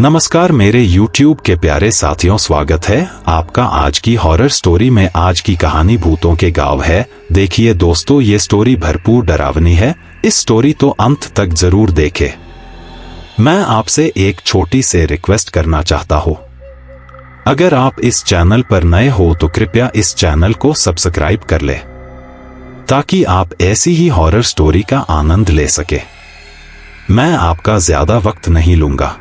नमस्कार मेरे YouTube के प्यारे साथियों, स्वागत है आपका आज की हॉरर स्टोरी में। आज की कहानी भूतों के गांव है। देखिए दोस्तों, ये स्टोरी भरपूर डरावनी है। इस स्टोरी तो अंत तक जरूर देखें। मैं आपसे एक छोटी से रिक्वेस्ट करना चाहता हूँ। अगर आप इस चैनल पर नए हो तो कृपया इस चैनल को सब्सक्राइब कर ले, ताकि आप ऐसी ही हॉरर स्टोरी का आनंद ले सके। मैं आपका ज्यादा वक्त नहीं लूंगा।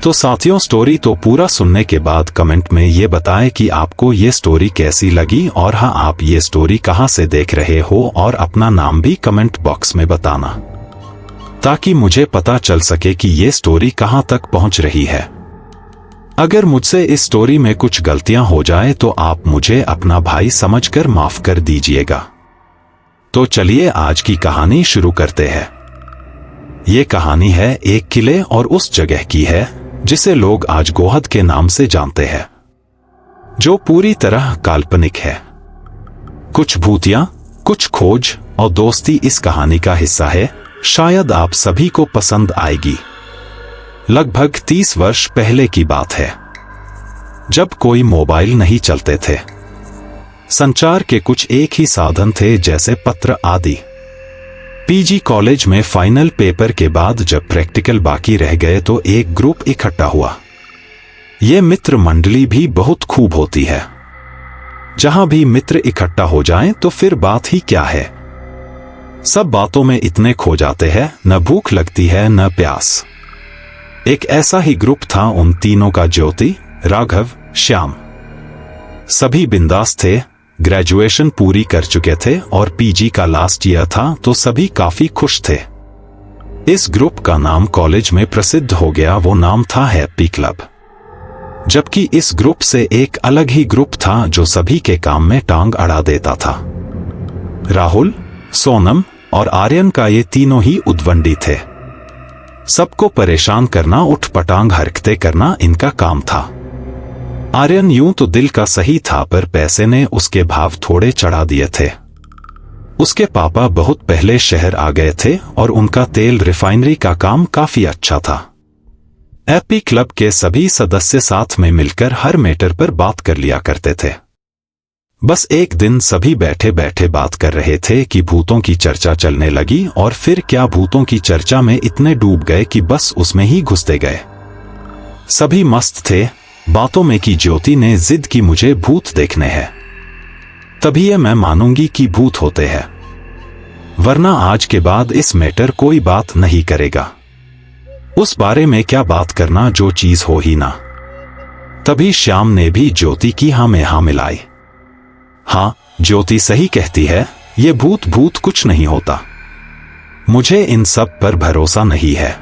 तो साथियों, स्टोरी तो पूरा सुनने के बाद कमेंट में ये बताएं कि आपको ये स्टोरी कैसी लगी, और हाँ, आप ये स्टोरी कहाँ से देख रहे हो, और अपना नाम भी कमेंट बॉक्स में बताना, ताकि मुझे पता चल सके कि ये स्टोरी कहाँ तक पहुँच रही है। अगर मुझसे इस स्टोरी में कुछ गलतियां हो जाए तो आप मुझे अपना भाई समझकर माफ कर दीजिएगा। तो चलिए आज की कहानी शुरू करते हैं। ये कहानी है एक किले और उस जगह की है जिसे लोग आज गोहद के नाम से जानते हैं, जो पूरी तरह काल्पनिक है। कुछ भूतियां, कुछ खोज और दोस्ती इस कहानी का हिस्सा है। शायद आप सभी को पसंद आएगी। लगभग 30 वर्ष पहले की बात है, जब कोई मोबाइल नहीं चलते थे। संचार के कुछ एक ही साधन थे, जैसे पत्र आदि। पीजी कॉलेज में फाइनल पेपर के बाद जब प्रैक्टिकल बाकी रह गए तो एक ग्रुप इकट्ठा हुआ। ये मित्र मंडली भी बहुत खूब होती है। जहां भी मित्र इकट्ठा हो जाएं तो फिर बात ही क्या है। सब बातों में इतने खो जाते हैं, न भूख लगती है न प्यास। एक ऐसा ही ग्रुप था उन तीनों का, ज्योति, राघव, श्याम। सभी बिंदास थे, ग्रेजुएशन पूरी कर चुके थे और पीजी का लास्ट ईयर था, तो सभी काफी खुश थे। इस ग्रुप का नाम कॉलेज में प्रसिद्ध हो गया। वो नाम था हैप्पी क्लब। जबकि इस ग्रुप से एक अलग ही ग्रुप था जो सभी के काम में टांग अड़ा देता था। राहुल, सोनम और आर्यन का ये तीनों ही उद्वंडी थे। सबको परेशान करना, उठपटांग हरकतें करना इनका काम था। आर्यन यूं तो दिल का सही था, पर पैसे ने उसके भाव थोड़े चढ़ा दिए थे। उसके पापा बहुत पहले शहर आ गए थे और उनका तेल रिफाइनरी का काम काफी अच्छा था। हैप्पी क्लब के सभी सदस्य साथ में मिलकर हर मैटर पर बात कर लिया करते थे। बस एक दिन सभी बैठे बैठे बात कर रहे थे कि भूतों की चर्चा चलने लगी, और फिर क्या, भूतों की चर्चा में इतने डूब गए कि बस उसमें ही घुसते गए। सभी मस्त थे बातों में कि ज्योति ने जिद की मुझे भूत देखने हैं, तभी ये मैं मानूंगी कि भूत होते हैं, वरना आज के बाद इस मैटर कोई बात नहीं करेगा। उस बारे में क्या बात करना जो चीज हो ही ना। तभी श्याम ने भी ज्योति की हाँ में हाँ मिलाई। हाँ, ज्योति सही कहती है, ये भूत भूत कुछ नहीं होता। मुझे इन सब पर भरोसा नहीं है।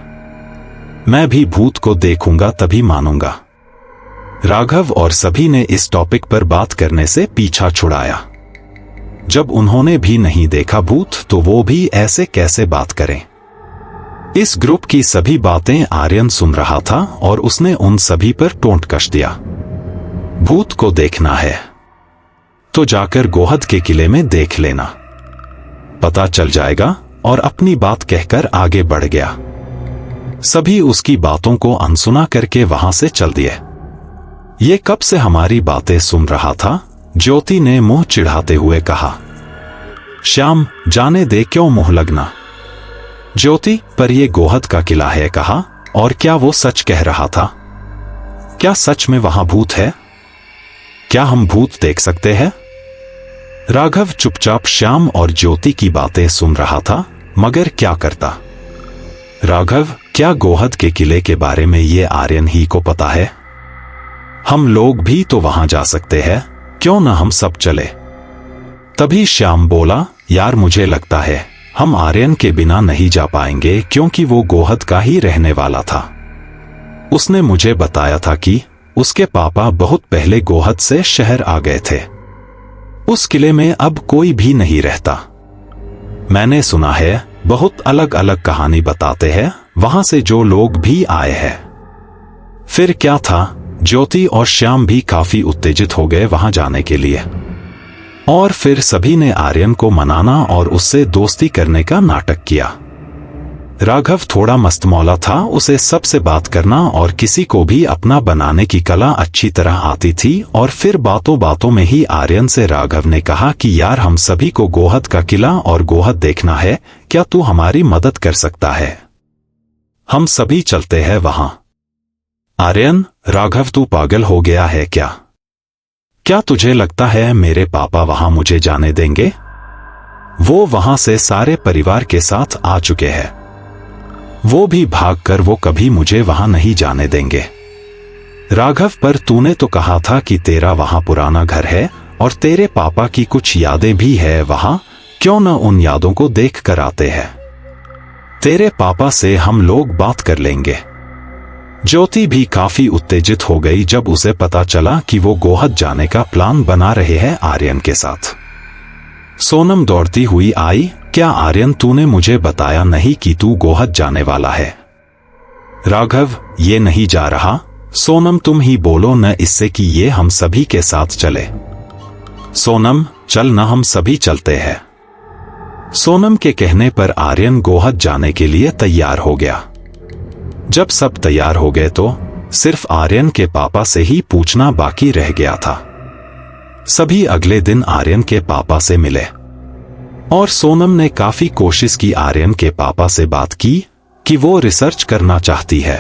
मैं भी भूत को देखूंगा तभी मानूंगा। राघव और सभी ने इस टॉपिक पर बात करने से पीछा छुड़ाया। जब उन्होंने भी नहीं देखा भूत, तो वो भी ऐसे कैसे बात करें। इस ग्रुप की सभी बातें आर्यन सुन रहा था और उसने उन सभी पर टोंट कस दिया। भूत को देखना है तो जाकर गोहद के किले में देख लेना, पता चल जाएगा, और अपनी बात कहकर आगे बढ़ गया। सभी उसकी बातों को अनसुना करके वहां से चल दिए। ये कब से हमारी बातें सुन रहा था, ज्योति ने मुंह चिढ़ाते हुए कहा। श्याम, जाने दे, क्यों मुंह लगना। ज्योति, पर ये गोहद का किला है कहा, और क्या वो सच कह रहा था? क्या सच में वहां भूत है? क्या हम भूत देख सकते हैं? राघव चुपचाप श्याम और ज्योति की बातें सुन रहा था, मगर क्या करता। राघव, क्या गोहद के किले के बारे में ये आर्यन ही को पता है? हम लोग भी तो वहां जा सकते हैं, क्यों ना हम सब चले। तभी श्याम बोला, यार मुझे लगता है हम आर्यन के बिना नहीं जा पाएंगे, क्योंकि वो गोहद का ही रहने वाला था। उसने मुझे बताया था कि उसके पापा बहुत पहले गोहद से शहर आ गए थे। उस किले में अब कोई भी नहीं रहता। मैंने सुना है बहुत अलग अलग कहानी बताते हैं वहां से जो लोग भी आए हैं। फिर क्या था, ज्योति और श्याम भी काफी उत्तेजित हो गए वहां जाने के लिए, और फिर सभी ने आर्यन को मनाना और उससे दोस्ती करने का नाटक किया। राघव थोड़ा मस्तमौला था, उसे सबसे बात करना और किसी को भी अपना बनाने की कला अच्छी तरह आती थी। और फिर बातों बातों में ही आर्यन से राघव ने कहा कि यार हम सभी को गोहद का किला और गोहद देखना है, क्या तू हमारी मदद कर सकता है? हम सभी चलते हैं वहां। आर्यन, राघव तू पागल हो गया है क्या? क्या तुझे लगता है मेरे पापा वहां मुझे जाने देंगे? वो वहां से सारे परिवार के साथ आ चुके हैं। वो भी भागकर, वो कभी मुझे वहां नहीं जाने देंगे। राघव, पर तूने तो कहा था कि तेरा वहां पुराना घर है और तेरे पापा की कुछ यादें भी है वहां, क्यों न उन यादों को देख कर आते हैं? तेरे पापा से हम लोग बात कर लेंगे। ज्योति भी काफी उत्तेजित हो गई जब उसे पता चला कि वो गोहद जाने का प्लान बना रहे हैं आर्यन के साथ। सोनम दौड़ती हुई आई, क्या आर्यन तूने मुझे बताया नहीं कि तू गोहद जाने वाला है? राघव, ये नहीं जा रहा। सोनम तुम ही बोलो न इससे कि ये हम सभी के साथ चले। सोनम चल न, हम सभी चलते हैं। सोनम के कहने पर आर्यन गोहद जाने के लिए तैयार हो गया। जब सब तैयार हो गए तो सिर्फ आर्यन के पापा से ही पूछना बाकी रह गया था। सभी अगले दिन आर्यन के पापा से मिले और सोनम ने काफी कोशिश की आर्यन के पापा से बात की कि वो रिसर्च करना चाहती है,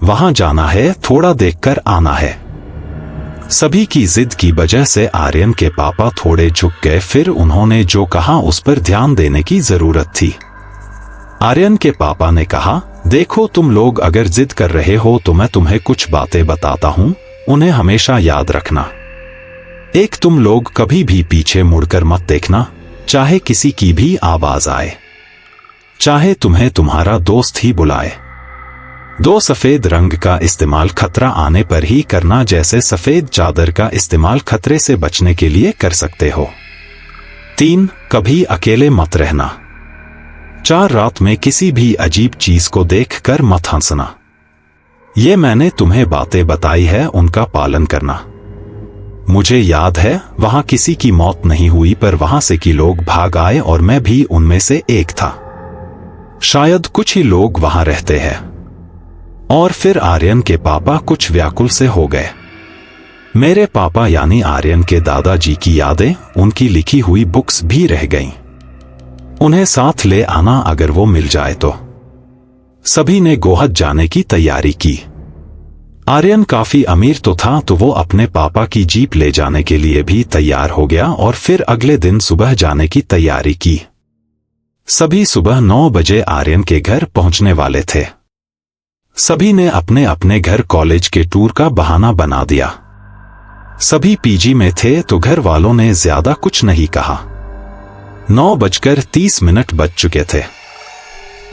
वहां जाना है, थोड़ा देखकर आना है। सभी की जिद की वजह से आर्यन के पापा थोड़े झुक गए, फिर उन्होंने जो कहा उस पर ध्यान देने की जरूरत थी। आर्यन के पापा ने कहा, देखो तुम लोग अगर जिद कर रहे हो तो मैं तुम्हें कुछ बातें बताता हूं, उन्हें हमेशा याद रखना। एक, तुम लोग कभी भी पीछे मुड़कर मत देखना, चाहे किसी की भी आवाज आए, चाहे तुम्हें तुम्हारा दोस्त ही बुलाए। दो, सफेद रंग का इस्तेमाल खतरा आने पर ही करना, जैसे सफेद चादर का इस्तेमाल खतरे से बचने के लिए कर सकते हो। 3, कभी अकेले मत रहना। 4, रात में किसी भी अजीब चीज को देखकर मत हंसना। ये मैंने तुम्हें बातें बताई है, उनका पालन करना। मुझे याद है वहां किसी की मौत नहीं हुई, पर वहां से कि लोग भाग आए और मैं भी उनमें से एक था। शायद कुछ ही लोग वहां रहते हैं। और फिर आर्यन के पापा कुछ व्याकुल से हो गए। मेरे पापा यानी आर्यन के दादाजी की यादें, उनकी लिखी हुई बुक्स भी रह गईं। उन्हें साथ ले आना अगर वो मिल जाए तो। सभी ने गोहद जाने की तैयारी की। आर्यन काफी अमीर तो था, तो वो अपने पापा की जीप ले जाने के लिए भी तैयार हो गया और फिर अगले दिन सुबह जाने की तैयारी की। सभी सुबह 9 बजे आर्यन के घर पहुंचने वाले थे। सभी ने अपने अपने घर कॉलेज के टूर का बहाना बना दिया। सभी पीजी में थे तो घर वालों ने ज्यादा कुछ नहीं कहा। 9:30 बज चुके थे।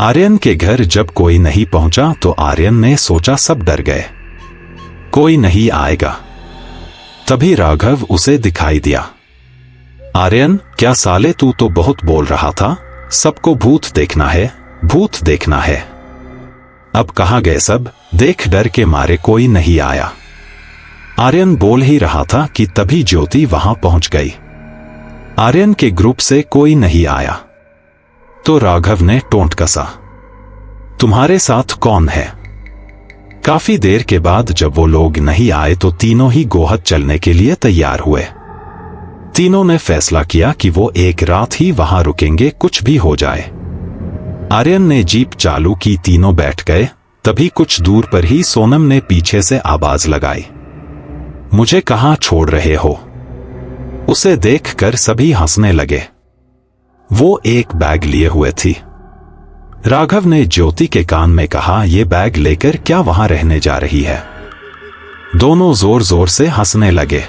आर्यन के घर जब कोई नहीं पहुंचा तो आर्यन ने सोचा सब डर गए, कोई नहीं आएगा। तभी राघव उसे दिखाई दिया। आर्यन, क्या साले तू तो बहुत बोल रहा था, सबको भूत देखना है, भूत देखना है। अब कहां गए सब? देख, डर के मारे कोई नहीं आया। आर्यन बोल ही रहा था कि तभी ज्योति वहां पहुंच गई। आर्यन के ग्रुप से कोई नहीं आया तो राघव ने टोंट कसा, तुम्हारे साथ कौन है? काफी देर के बाद जब वो लोग नहीं आए तो तीनों ही गोहद चलने के लिए तैयार हुए। तीनों ने फैसला किया कि वो एक रात ही वहां रुकेंगे, कुछ भी हो जाए। आर्यन ने जीप चालू की, तीनों बैठ गए। तभी कुछ दूर पर ही सोनम ने पीछे से आवाज लगाई, मुझे कहां छोड़ रहे हो? उसे देखकर सभी हंसने लगे। वो एक बैग लिए हुए थी। राघव ने ज्योति के कान में कहा, ये बैग लेकर क्या वहां रहने जा रही है? दोनों जोर जोर से हंसने लगे।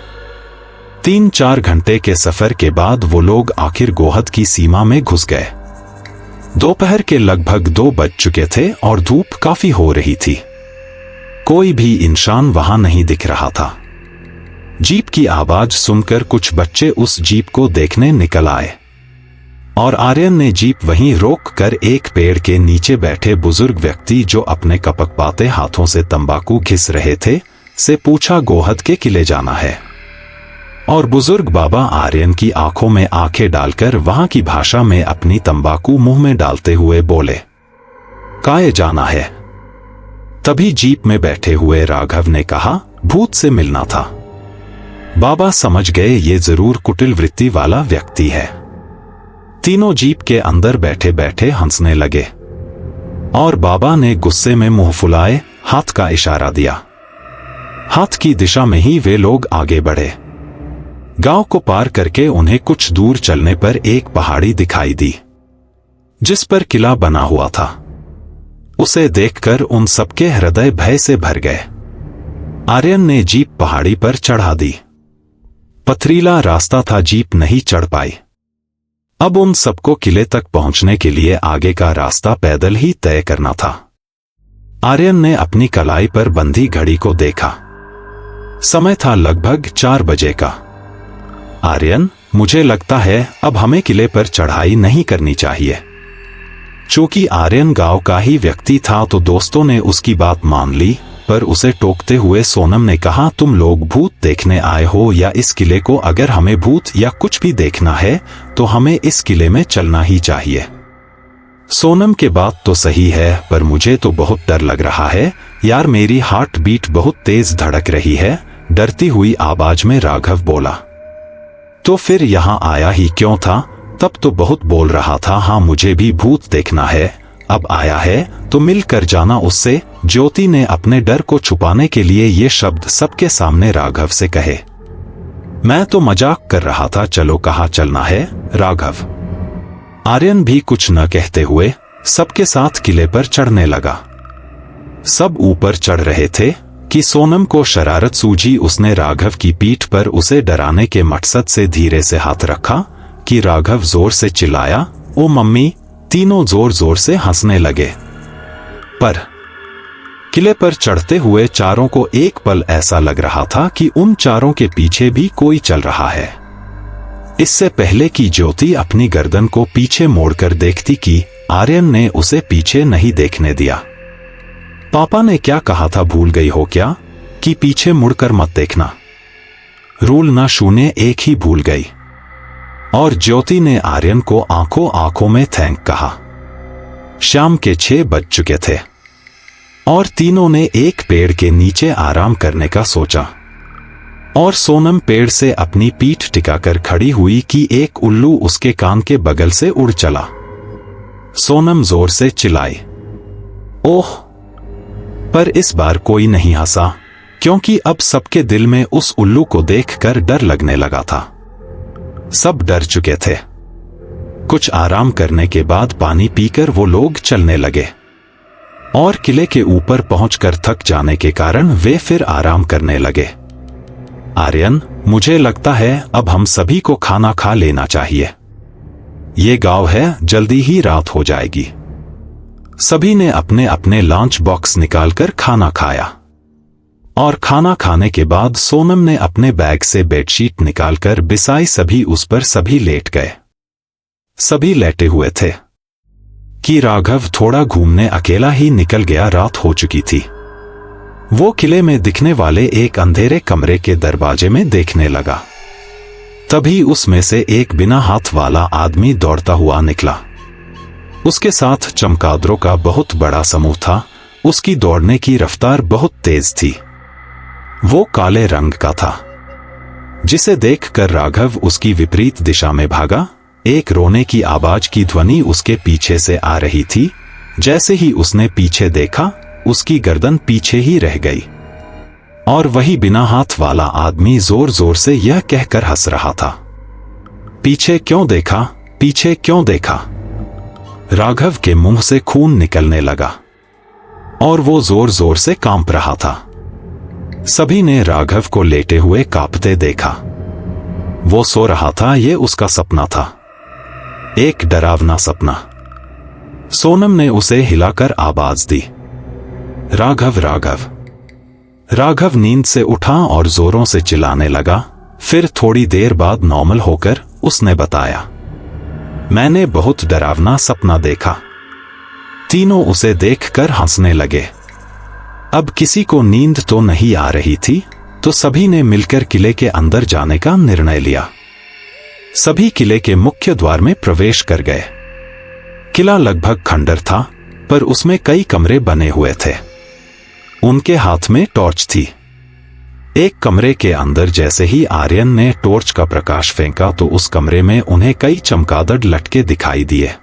3-4 घंटे के सफर के बाद वो लोग आखिर गोहद की सीमा में घुस गए। दोपहर के लगभग 2 बज चुके थे और धूप काफी हो रही थी। कोई भी इंसान वहां नहीं दिख रहा था। जीप की आवाज सुनकर कुछ बच्चे उस जीप को देखने निकल आए और आर्यन ने जीप वहीं रोक कर एक पेड़ के नीचे बैठे बुजुर्ग व्यक्ति जो अपने कपकपाते हाथों से तंबाकू घिस रहे थे से पूछा, गोहद के किले जाना है? और बुजुर्ग बाबा आर्यन की आंखों में आंखें डालकर वहां की भाषा में अपनी तंबाकू मुंह में डालते हुए बोले, काहे जाना है? तभी जीप में बैठे हुए राघव ने कहा, भूत से मिलना था। बाबा समझ गए ये जरूर कुटिल वृत्ति वाला व्यक्ति है। तीनों जीप के अंदर बैठे बैठे हंसने लगे और बाबा ने गुस्से में मुंह फुलाए हाथ का इशारा दिया। हाथ की दिशा में ही वे लोग आगे बढ़े। गांव को पार करके उन्हें कुछ दूर चलने पर एक पहाड़ी दिखाई दी जिस पर किला बना हुआ था। उसे देखकर उन सबके हृदय भय से भर गए। आर्यन ने जीप पहाड़ी पर चढ़ा दी। पथरीला रास्ता था, जीप नहीं चढ़ पाई। अब उन सबको किले तक पहुंचने के लिए आगे का रास्ता पैदल ही तय करना था। आर्यन ने अपनी कलाई पर बंधी घड़ी को देखा। समय था लगभग 4 बजे का। आर्यन, मुझे लगता है अब हमें किले पर चढ़ाई नहीं करनी चाहिए। चूंकि आर्यन गांव का ही व्यक्ति था तो दोस्तों ने उसकी बात मान ली, पर उसे टोकते हुए सोनम ने कहा, तुम लोग भूत देखने आए हो या इस किले को? अगर हमें भूत या कुछ भी देखना है तो हमें इस किले में चलना ही चाहिए। सोनम के बात तो सही है, पर मुझे तो बहुत डर लग रहा है यार, मेरी हार्ट बीट बहुत तेज धड़क रही है, डरती हुई आवाज में राघव बोला। तो फिर यहां आया ही क्यों था? तब तो बहुत बोल रहा था, हाँ मुझे भी भूत देखना है। अब आया है तो मिलकर जाना उससे। ज्योति ने अपने डर को छुपाने के लिए ये शब्द सबके सामने राघव से कहे। मैं तो मजाक कर रहा था, चलो कहाँ चलना है राघव? आर्यन भी कुछ न कहते हुए सबके साथ किले पर चढ़ने लगा। सब ऊपर चढ़ रहे थे कि सोनम को शरारत सूझी। उसने राघव की पीठ पर उसे डराने के मकसद से धीरे से हाथ रखा कि राघव जोर से चिल्लाया, ओ मम्मी। तीनों जोर जोर से हंसने लगे। पर किले पर चढ़ते हुए चारों को एक पल ऐसा लग रहा था कि उन चारों के पीछे भी कोई चल रहा है। इससे पहले कि ज्योति अपनी गर्दन को पीछे मोड़कर देखती कि आर्यन ने उसे पीछे नहीं देखने दिया। पापा ने क्या कहा था, भूल गई हो क्या कि पीछे मुड़कर मत देखना? रूल ना शून्य एक ही भूल गई। और ज्योति ने आर्यन को आंखों आंखों में थैंक कहा। शाम के 6 बज चुके थे और तीनों ने एक पेड़ के नीचे आराम करने का सोचा। और सोनम पेड़ से अपनी पीठ टिकाकर खड़ी हुई कि एक उल्लू उसके कान के बगल से उड़ चला। सोनम जोर से चिल्लाई, ओह! पर इस बार कोई नहीं हंसा, क्योंकि अब सबके दिल में उस उल्लू को देखकर डर लगने लगा था। सब डर चुके थे। कुछ आराम करने के बाद पानी पीकर वो लोग चलने लगे और किले के ऊपर पहुंचकर थक जाने के कारण वे फिर आराम करने लगे। आर्यन, मुझे लगता है अब हम सभी को खाना खा लेना चाहिए। ये गांव है, जल्दी ही रात हो जाएगी। सभी ने अपने अपने लंच बॉक्स निकालकर खाना खाया और खाना खाने के बाद सोनम ने अपने बैग से बेडशीट निकालकर बिछाई। सभी उस पर सभी लेट गए। सभी लेटे हुए थे कि राघव थोड़ा घूमने अकेला ही निकल गया। रात हो चुकी थी। वो किले में दिखने वाले एक अंधेरे कमरे के दरवाजे में देखने लगा। तभी उसमें से एक बिना हाथ वाला आदमी दौड़ता हुआ निकला। उसके साथ चमगादड़ों का बहुत बड़ा समूह था। उसकी दौड़ने की रफ्तार बहुत तेज थी। वो काले रंग का था, जिसे देखकर राघव उसकी विपरीत दिशा में भागा। एक रोने की आवाज की ध्वनि उसके पीछे से आ रही थी। जैसे ही उसने पीछे देखा, उसकी गर्दन पीछे ही रह गई और वही बिना हाथ वाला आदमी जोर जोर से यह कहकर हंस रहा था, पीछे क्यों देखा, पीछे क्यों देखा? राघव के मुंह से खून निकलने लगा और वो जोर जोर से कांप रहा था। सभी ने राघव को लेटे हुए कांपते देखा। वो सो रहा था, ये उसका सपना था, एक डरावना सपना। सोनम ने उसे हिलाकर आवाज दी, राघव राघव। राघव नींद से उठा और जोरों से चिल्लाने लगा। फिर थोड़ी देर बाद नॉर्मल होकर उसने बताया, मैंने बहुत डरावना सपना देखा। तीनों उसे देखकर हंसने लगे। अब किसी को नींद तो नहीं आ रही थी, तो सभी ने मिलकर किले के अंदर जाने का निर्णय लिया। सभी किले के मुख्य द्वार में प्रवेश कर गए। किला लगभग खंडर था, पर उसमें कई कमरे बने हुए थे। उनके हाथ में टॉर्च थी। एक कमरे के अंदर जैसे ही आर्यन ने टॉर्च का प्रकाश फेंका तो उस कमरे में उन्हें कई चमगादड़ लटके दिखाई दिए,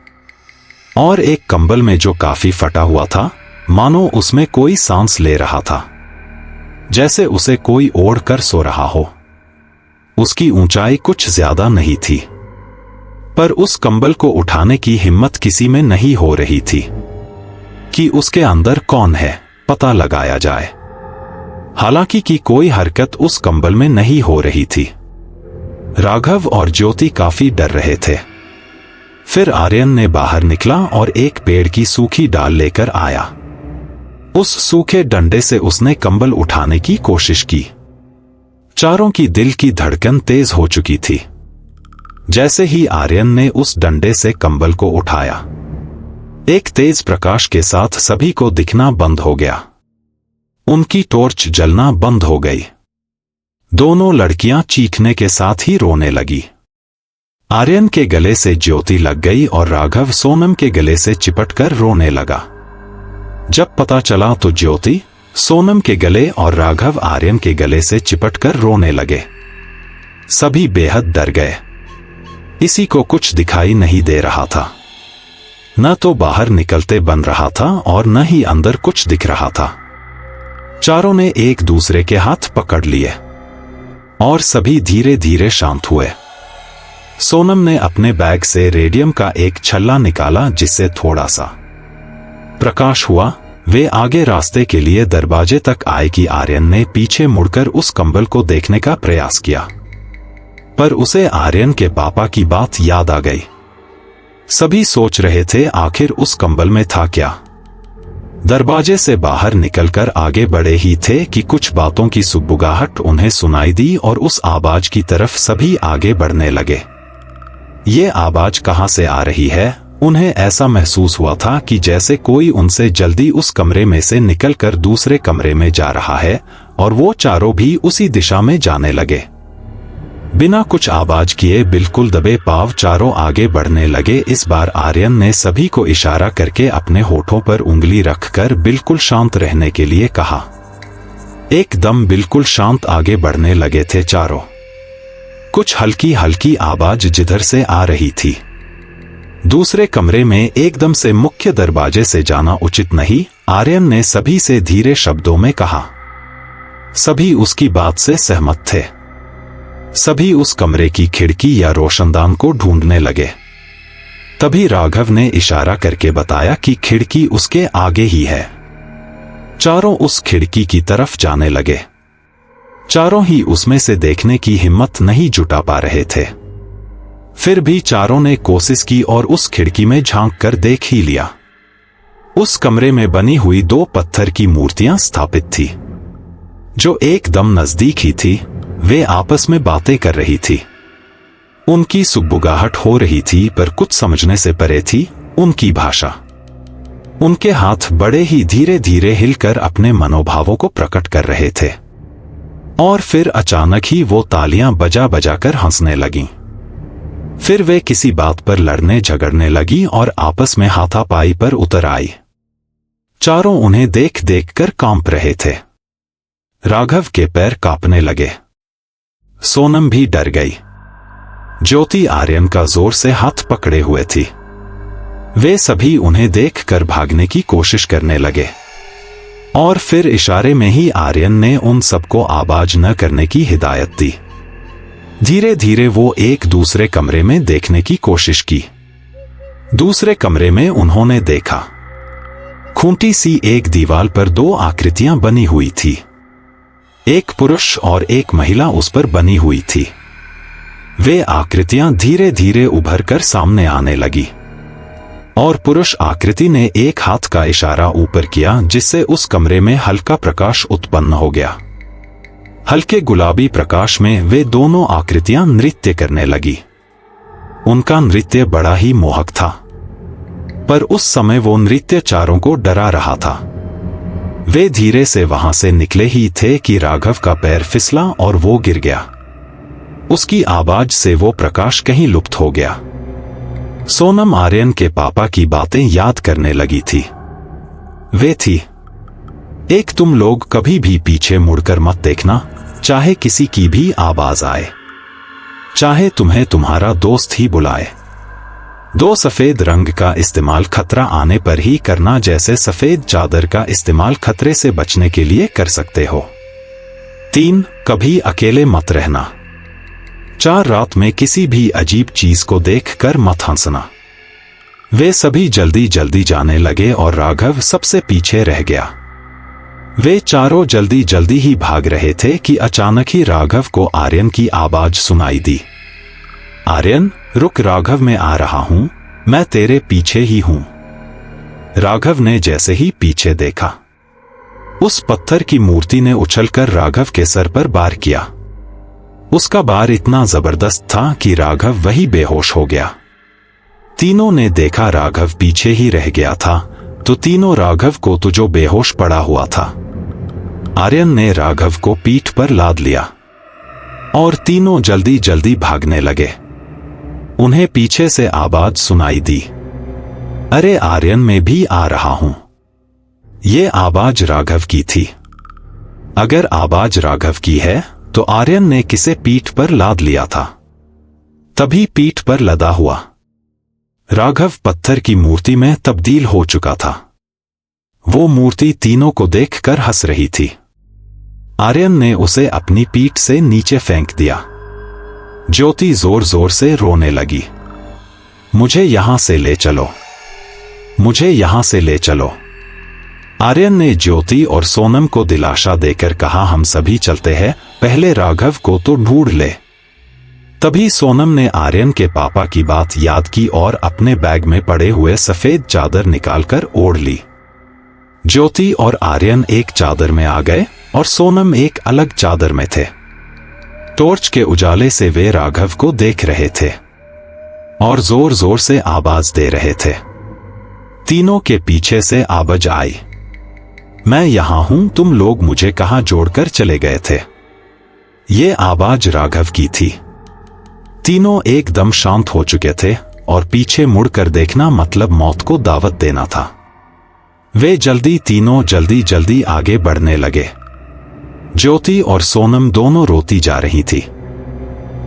और एक कंबल में जो काफी फटा हुआ था, मानो उसमें कोई सांस ले रहा था, जैसे उसे कोई ओढ़ कर सो रहा हो। उसकी ऊंचाई कुछ ज्यादा नहीं थी, पर उस कंबल को उठाने की हिम्मत किसी में नहीं हो रही थी कि उसके अंदर कौन है, पता लगाया जाए। हालांकि कि कोई हरकत उस कंबल में नहीं हो रही थी। राघव और ज्योति काफी डर रहे थे। फिर आर्यन ने बाहर निकला और एक पेड़ की सूखी डाल लेकर आया। उस सूखे डंडे से उसने कंबल उठाने की कोशिश की। चारों की दिल की धड़कन तेज हो चुकी थी। जैसे ही आर्यन ने उस डंडे से कंबल को उठाया, एक तेज प्रकाश के साथ सभी को दिखना बंद हो गया। उनकी टॉर्च जलना बंद हो गई। दोनों लड़कियां चीखने के साथ ही रोने लगी। आर्यन के गले से ज्योति लग गई और राघव सोनम के गले से चिपटकर रोने लगा। जब पता चला तो ज्योति सोनम के गले और राघव आर्यन के गले से चिपटकर रोने लगे। सभी बेहद डर गए। इसी को कुछ दिखाई नहीं दे रहा था। न तो बाहर निकलते बन रहा था और न ही अंदर कुछ दिख रहा था। चारों ने एक दूसरे के हाथ पकड़ लिए और सभी धीरे धीरे शांत हुए। सोनम ने अपने बैग से रेडियम का एक छल्ला निकाला जिससे थोड़ा सा प्रकाश हुआ। वे आगे रास्ते के लिए दरवाजे तक आए कि आर्यन ने पीछे मुड़कर उस कंबल को देखने का प्रयास किया, पर उसे आर्यन के पापा की बात याद आ गई। सभी सोच रहे थे आखिर उस कंबल में था क्या। दरवाजे से बाहर निकलकर आगे बढ़े ही थे कि कुछ बातों की सुगबुगाहट उन्हें सुनाई दी और उस आवाज की तरफ सभी आगे बढ़ने लगे। ये आवाज कहां से आ रही है? उन्हें ऐसा महसूस हुआ था कि जैसे कोई उनसे जल्दी उस कमरे में से निकलकर दूसरे कमरे में जा रहा है, और वो चारों भी उसी दिशा में जाने लगे। बिना कुछ आवाज किए बिल्कुल दबे पांव चारों आगे बढ़ने लगे। इस बार आर्यन ने सभी को इशारा करके अपने होठों पर उंगली रखकर बिल्कुल शांत रहने के लिए कहा। एकदम बिल्कुल शांत आगे बढ़ने लगे थे चारों। कुछ हल्की हल्की आवाज जिधर से आ रही थी। दूसरे कमरे में एकदम से मुख्य दरवाजे से जाना उचित नहीं, आर्यन ने सभी से धीरे शब्दों में कहा। सभी उसकी बात से सहमत थे। सभी उस कमरे की खिड़की या रोशनदान को ढूंढने लगे। तभी राघव ने इशारा करके बताया कि खिड़की उसके आगे ही है। चारों उस खिड़की की तरफ जाने लगे। चारों ही उसमें से देखने की हिम्मत नहीं जुटा पा रहे थे। फिर भी चारों ने कोशिश की और उस खिड़की में झांक कर देख ही लिया। उस कमरे में बनी हुई 2 पत्थर की मूर्तियां स्थापित थी, जो एकदम नजदीक ही थी। वे आपस में बातें कर रही थी। उनकी सुगबुगाहट हो रही थी, पर कुछ समझने से परे थी उनकी भाषा। उनके हाथ बड़े ही धीरे धीरे हिलकर अपने मनोभावों को प्रकट कर रहे थे। और फिर अचानक ही वो तालियां बजा बजाकर हंसने लगीं। फिर वे किसी बात पर लड़ने झगड़ने लगी और आपस में हाथापाई पर उतर आई। चारों उन्हें देख देख कर कांप रहे थे। राघव के पैर कांपने लगे। सोनम भी डर गई। ज्योति आर्यन का जोर से हाथ पकड़े हुए थी। वे सभी उन्हें देखकर भागने की कोशिश करने लगे, और फिर इशारे में ही आर्यन ने उन सबको आवाज न करने की हिदायत दी। धीरे धीरे वो एक दूसरे कमरे में देखने की कोशिश की। दूसरे कमरे में उन्होंने देखा खूंटी सी एक दीवार पर 2 आकृतियां बनी हुई थी। एक पुरुष और एक महिला उस पर बनी हुई थी। वे आकृतियां धीरे धीरे उभर कर सामने आने लगी, और पुरुष आकृति ने एक हाथ का इशारा ऊपर किया, जिससे उस कमरे में हल्का प्रकाश उत्पन्न हो गया। हल्के गुलाबी प्रकाश में वे दोनों आकृतियां नृत्य करने लगी। उनका नृत्य बड़ा ही मोहक था, पर उस समय वो नृत्य चारों को डरा रहा था। वे धीरे से वहां से निकले ही थे कि राघव का पैर फिसला और वो गिर गया। उसकी आवाज से वो प्रकाश कहीं लुप्त हो गया। सोनम आर्यन के पापा की बातें याद करने लगी थी। वे थी, एक तुम लोग कभी भी पीछे मुड़कर मत देखना, चाहे किसी की भी आवाज आए, चाहे तुम्हें तुम्हारा दोस्त ही बुलाए। 2 सफेद रंग का इस्तेमाल खतरा आने पर ही करना, जैसे सफेद चादर का इस्तेमाल खतरे से बचने के लिए कर सकते हो। 3 कभी अकेले मत रहना। 4 रात में किसी भी अजीब चीज को देखकर मत हंसना। वे सभी जल्दी जल्दी जाने लगे और राघव सबसे पीछे रह गया। वे चारों जल्दी जल्दी ही भाग रहे थे कि अचानक ही राघव को आर्यन की आवाज सुनाई दी। आर्यन रुक, राघव मैं आ रहा हूं, मैं तेरे पीछे ही हूं। राघव ने जैसे ही पीछे देखा, उस पत्थर की मूर्ति ने उछलकर राघव के सर पर वार किया। उसका वार इतना जबरदस्त था कि राघव वही बेहोश हो गया। तीनों ने देखा राघव पीछे ही रह गया था, तो तीनों राघव को तो जो बेहोश पड़ा हुआ था। आर्यन ने राघव को पीठ पर लाद लिया और तीनों जल्दी जल्दी भागने लगे। उन्हें पीछे से आवाज सुनाई दी, अरे आर्यन मैं भी आ रहा हूं। ये आवाज राघव की थी। अगर आवाज राघव की है तो आर्यन ने किसे पीठ पर लाद लिया था। तभी पीठ पर लदा हुआ राघव पत्थर की मूर्ति में तब्दील हो चुका था। वो मूर्ति तीनों को देखकर हंस रही थी। आर्यन ने उसे अपनी पीठ से नीचे फेंक दिया। ज्योति जोर जोर से रोने लगी, मुझे यहां से ले चलो, मुझे यहां से ले चलो। आर्यन ने ज्योति और सोनम को दिलासा देकर कहा, हम सभी चलते हैं, पहले राघव को तो ढूंढ ले। तभी सोनम ने आर्यन के पापा की बात याद की और अपने बैग में पड़े हुए सफेद चादर निकालकर ओढ़ ली। ज्योति और आर्यन एक चादर में आ गए और सोनम एक अलग चादर में थे। टॉर्च के उजाले से वे राघव को देख रहे थे और जोर जोर से आवाज दे रहे थे। तीनों के पीछे से आवाज आई, मैं यहां हूं, तुम लोग मुझे कहां जोड़कर चले गए थे। ये आवाज राघव की थी। तीनों एकदम शांत हो चुके थे और पीछे मुड़कर देखना मतलब मौत को दावत देना था। वे तीनों जल्दी जल्दी आगे बढ़ने लगे। ज्योति और सोनम दोनों रोती जा रही थी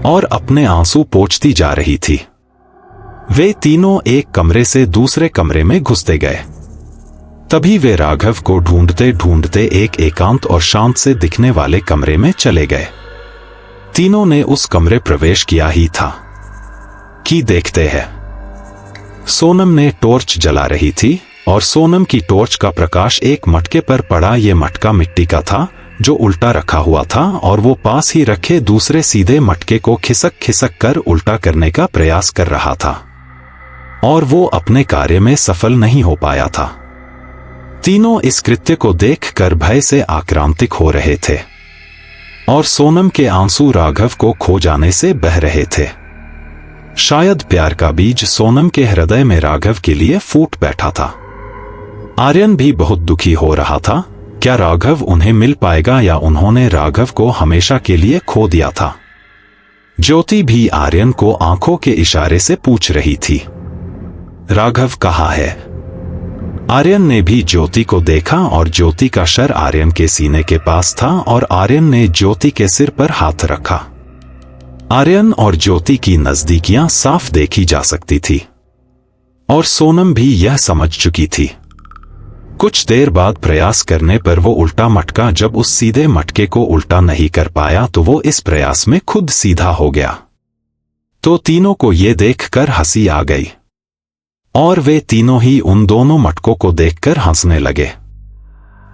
और अपने आंसू पोंछती जा रही थी। वे तीनों एक कमरे से दूसरे कमरे में घुसते गए। तभी वे राघव को ढूंढते ढूंढते एक एकांत और शांत से दिखने वाले कमरे में चले गए। तीनों ने उस कमरे प्रवेश किया ही था कि देखते हैं, सोनम ने टॉर्च जला रही थी और सोनम की टॉर्च का प्रकाश एक मटके पर पड़ा। ये मटका मिट्टी का था जो उल्टा रखा हुआ था और वो पास ही रखे दूसरे सीधे मटके को खिसक खिसक कर उल्टा करने का प्रयास कर रहा था और वो अपने कार्य में सफल नहीं हो पाया था। तीनों इस कृत्य को देखकर भय से आक्रांतिक हो रहे थे और सोनम के आंसू राघव को खो जाने से बह रहे थे। शायद प्यार का बीज सोनम के हृदय में राघव के लिए फूट बैठा था। आर्यन भी बहुत दुखी हो रहा था। क्या राघव उन्हें मिल पाएगा या उन्होंने राघव को हमेशा के लिए खो दिया था? ज्योति भी आर्यन को आंखों के इशारे से पूछ रही थी, राघव कहाँ है? आर्यन ने भी ज्योति को देखा और ज्योति का सर आर्यन के सीने के पास था और आर्यन ने ज्योति के सिर पर हाथ रखा। आर्यन और ज्योति की नजदीकियां साफ देखी जा सकती थी और सोनम भी यह समझ चुकी थी। कुछ देर बाद प्रयास करने पर वो उल्टा मटका जब उस सीधे मटके को उल्टा नहीं कर पाया तो वो इस प्रयास में खुद सीधा हो गया। तो तीनों को ये देखकर हंसी आ गई और वे तीनों ही उन दोनों मटकों को देखकर हंसने लगे।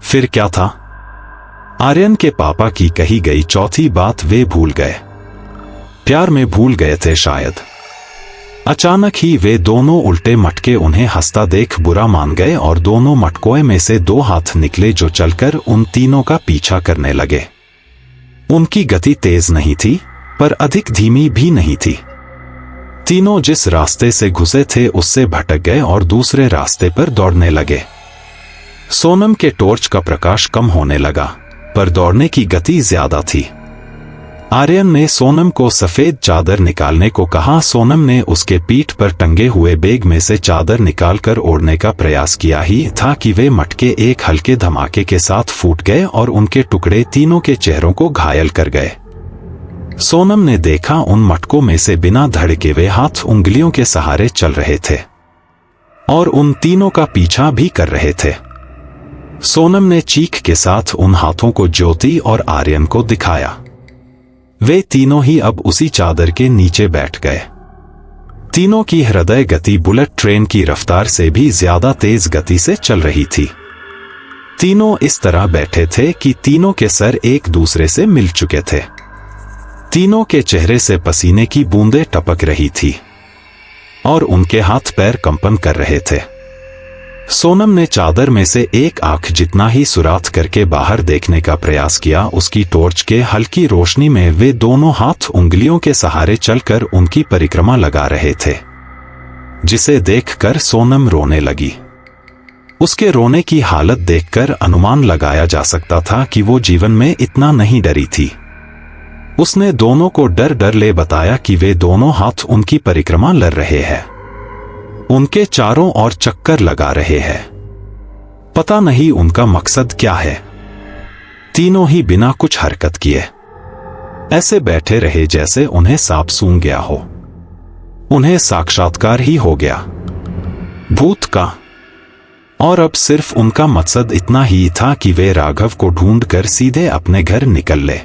फिर क्या था? आर्यन के पापा की कही गई चौथी बात वे भूल गए। प्यार में भूल गए थे शायद। अचानक ही वे दोनों उल्टे मटके उन्हें हंसता देख बुरा मान गए और दोनों मटकों में से 2 हाथ निकले जो चलकर उन तीनों का पीछा करने लगे। उनकी गति तेज नहीं थी पर अधिक धीमी भी नहीं थी। तीनों जिस रास्ते से घुसे थे उससे भटक गए और दूसरे रास्ते पर दौड़ने लगे। सोनम के टॉर्च का प्रकाश कम होने लगा पर दौड़ने की गति ज्यादा थी। आर्यन ने सोनम को सफेद चादर निकालने को कहा। सोनम ने उसके पीठ पर टंगे हुए बैग में से चादर निकालकर ओढ़ने का प्रयास किया ही था कि वे मटके एक हल्के धमाके के साथ फूट गए और उनके टुकड़े तीनों के चेहरों को घायल कर गए। सोनम ने देखा उन मटकों में से बिना धड़के वे हाथ उंगलियों के सहारे चल रहे थे और उन तीनों का पीछा भी कर रहे थे। सोनम ने चीख के साथ उन हाथों को ज्योति और आर्यन को दिखाया। वे तीनों ही अब उसी चादर के नीचे बैठ गए। तीनों की हृदय गति बुलेट ट्रेन की रफ्तार से भी ज्यादा तेज गति से चल रही थी। तीनों इस तरह बैठे थे कि तीनों के सर एक दूसरे से मिल चुके थे। तीनों के चेहरे से पसीने की बूंदें टपक रही थी और उनके हाथ पैर कंपन कर रहे थे। सोनम ने चादर में से एक आंख जितना ही सुराख करके बाहर देखने का प्रयास किया। उसकी टॉर्च के हल्की रोशनी में वे दोनों हाथ उंगलियों के सहारे चलकर उनकी परिक्रमा लगा रहे थे, जिसे देखकर सोनम रोने लगी। उसके रोने की हालत देखकर अनुमान लगाया जा सकता था कि वो जीवन में इतना नहीं डरी थी। उसने दोनों को डर डर ले बताया कि वे दोनों हाथ उनकी परिक्रमा लड़ रहे हैं, उनके चारों ओर चक्कर लगा रहे हैं। पता नहीं उनका मकसद क्या है। तीनों ही बिना कुछ हरकत किए ऐसे बैठे रहे जैसे उन्हें सांप सूंघ गया हो। उन्हें साक्षात्कार ही हो गया भूत का। और अब सिर्फ उनका मकसद इतना ही था कि वे राघव को ढूंढकर सीधे अपने घर निकल ले।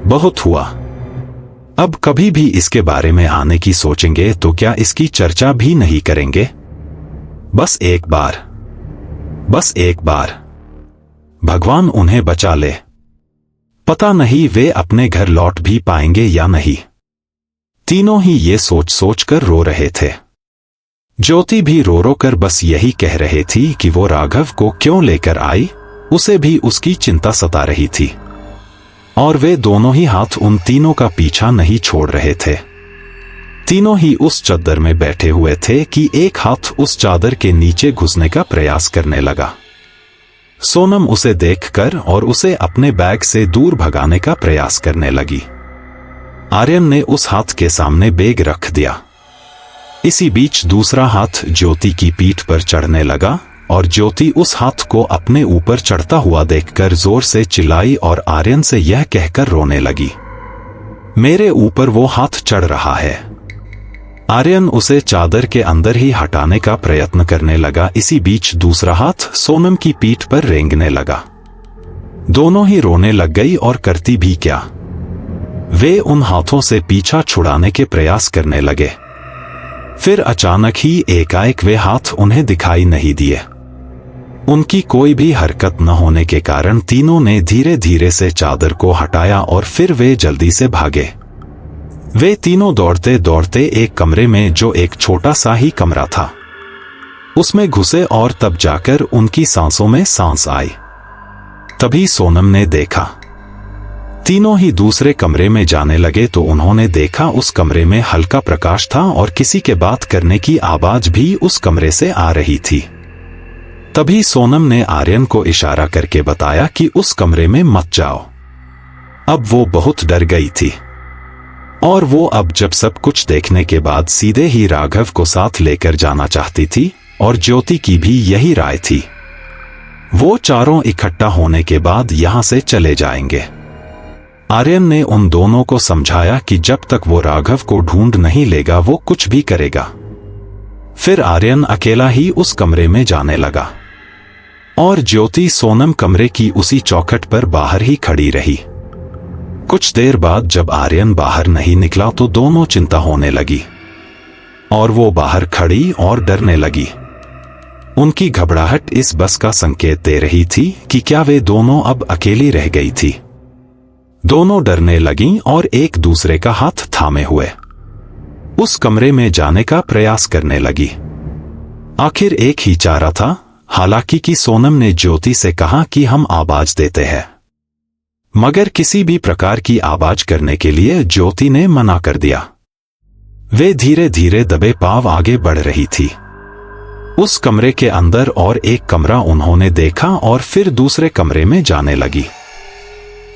बहुत हुआ। अब कभी भी इसके बारे में आने की सोचेंगे तो क्या इसकी चर्चा भी नहीं करेंगे? बस एक बार, बस एक बार। भगवान उन्हें बचा ले। पता नहीं वे अपने घर लौट भी पाएंगे या नहीं। तीनों ही ये सोच सोच कर रो रहे थे। ज्योति भी रो रो कर बस यही कह रहे थी कि वो राघव को क्यों लेकर आई। उसे भी उसकी चिंता सता रही थी और वे दोनों ही हाथ उन तीनों का पीछा नहीं छोड़ रहे थे। तीनों ही उस चादर में बैठे हुए थे कि एक हाथ उस चादर के नीचे घुसने का प्रयास करने लगा। सोनम उसे देखकर और उसे अपने बैग से दूर भगाने का प्रयास करने लगी। आर्यन ने उस हाथ के सामने बैग रख दिया। इसी बीच दूसरा हाथ ज्योति की पीठ पर चढ़ने लगा और ज्योति उस हाथ को अपने ऊपर चढ़ता हुआ देखकर जोर से चिल्लाई और आर्यन से यह कहकर रोने लगी, मेरे ऊपर वो हाथ चढ़ रहा है। आर्यन उसे चादर के अंदर ही हटाने का प्रयत्न करने लगा। इसी बीच दूसरा हाथ सोनम की पीठ पर रेंगने लगा। दोनों ही रोने लग गई और करती भी क्या, वे उन हाथों से पीछा छुड़ाने के प्रयास करने लगे। फिर अचानक ही एकाएक वे हाथ उन्हें दिखाई नहीं दिए। उनकी कोई भी हरकत न होने के कारण तीनों ने धीरे धीरे से चादर को हटाया और फिर वे जल्दी से भागे। वे तीनों दौड़ते दौड़ते एक कमरे में, जो एक छोटा सा ही कमरा था, उसमें घुसे और तब जाकर उनकी सांसों में सांस आई। तभी सोनम ने देखा। तीनों ही दूसरे कमरे में जाने लगे तो उन्होंने देखा उस कमरे में हल्का प्रकाश था और किसी के बात करने की आवाज भी उस कमरे से आ रही थी। तभी सोनम ने आर्यन को इशारा करके बताया कि उस कमरे में मत जाओ। अब वो बहुत डर गई थी और वो अब जब सब कुछ देखने के बाद सीधे ही राघव को साथ लेकर जाना चाहती थी और ज्योति की भी यही राय थी। वो चारों इकट्ठा होने के बाद यहां से चले जाएंगे। आर्यन ने उन दोनों को समझाया कि जब तक वो राघव को ढूंढ नहीं लेगा वो कुछ भी करेगा। फिर आर्यन अकेला ही उस कमरे में जाने लगा और ज्योति सोनम कमरे की उसी चौखट पर बाहर ही खड़ी रही। कुछ देर बाद जब आर्यन बाहर नहीं निकला तो दोनों चिंता होने लगी और वो बाहर खड़ी और डरने लगी। उनकी घबराहट इस बस का संकेत दे रही थी कि क्या वे दोनों अब अकेली रह गई थी। दोनों डरने लगीं और एक दूसरे का हाथ थामे हुए उस कमरे में जाने का प्रयास करने लगी। आखिर एक ही चारा था, हालांकि कि सोनम ने ज्योति से कहा कि हम आवाज देते हैं, मगर किसी भी प्रकार की आवाज करने के लिए ज्योति ने मना कर दिया। वे धीरे धीरे दबे पांव आगे बढ़ रही थी। उस कमरे के अंदर और एक कमरा उन्होंने देखा और फिर दूसरे कमरे में जाने लगी।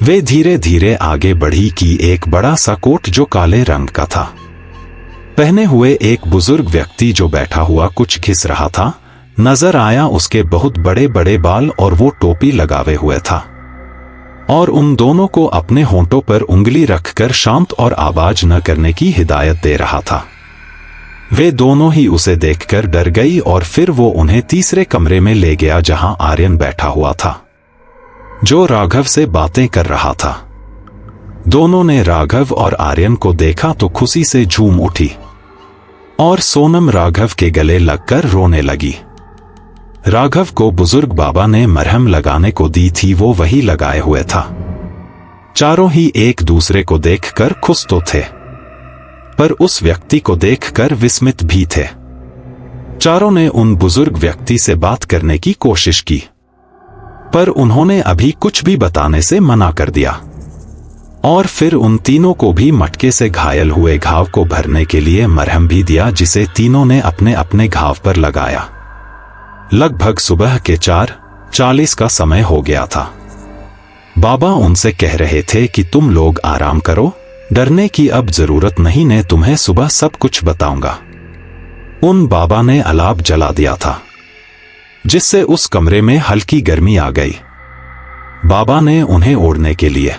वे धीरे धीरे आगे बढ़ी कि एक बड़ा सा कोट जो काले रंग का था पहने हुए एक बुजुर्ग व्यक्ति जो बैठा हुआ कुछ घिस रहा था नजर आया। उसके बहुत बड़े बड़े बाल और वो टोपी लगावे हुए था और उन दोनों को अपने होंठों पर उंगली रखकर शांत और आवाज न करने की हिदायत दे रहा था। वे दोनों ही उसे देखकर डर गई और फिर वो उन्हें तीसरे कमरे में ले गया जहां आर्यन बैठा हुआ था जो राघव से बातें कर रहा था। दोनों ने राघव और आर्यन को देखा तो खुशी से झूम उठी और सोनम राघव के गले लगकर रोने लगी। राघव को बुजुर्ग बाबा ने मरहम लगाने को दी थी, वो वही लगाए हुए था। चारों ही एक दूसरे को देखकर खुश तो थे पर उस व्यक्ति को देखकर विस्मित भी थे। चारों ने उन बुजुर्ग व्यक्ति से बात करने की कोशिश की पर उन्होंने अभी कुछ भी बताने से मना कर दिया और फिर उन तीनों को भी मटके से घायल हुए घाव को भरने के लिए मरहम भी दिया जिसे तीनों ने अपने अपने घाव पर लगाया। लगभग सुबह के 4:40 का समय हो गया था। बाबा उनसे कह रहे थे कि तुम लोग आराम करो, डरने की अब जरूरत नहीं, मैं तुम्हें सुबह सब कुछ बताऊंगा। उन बाबा ने अलाव जला दिया था जिससे उस कमरे में हल्की गर्मी आ गई। बाबा ने उन्हें ओढ़ने के लिए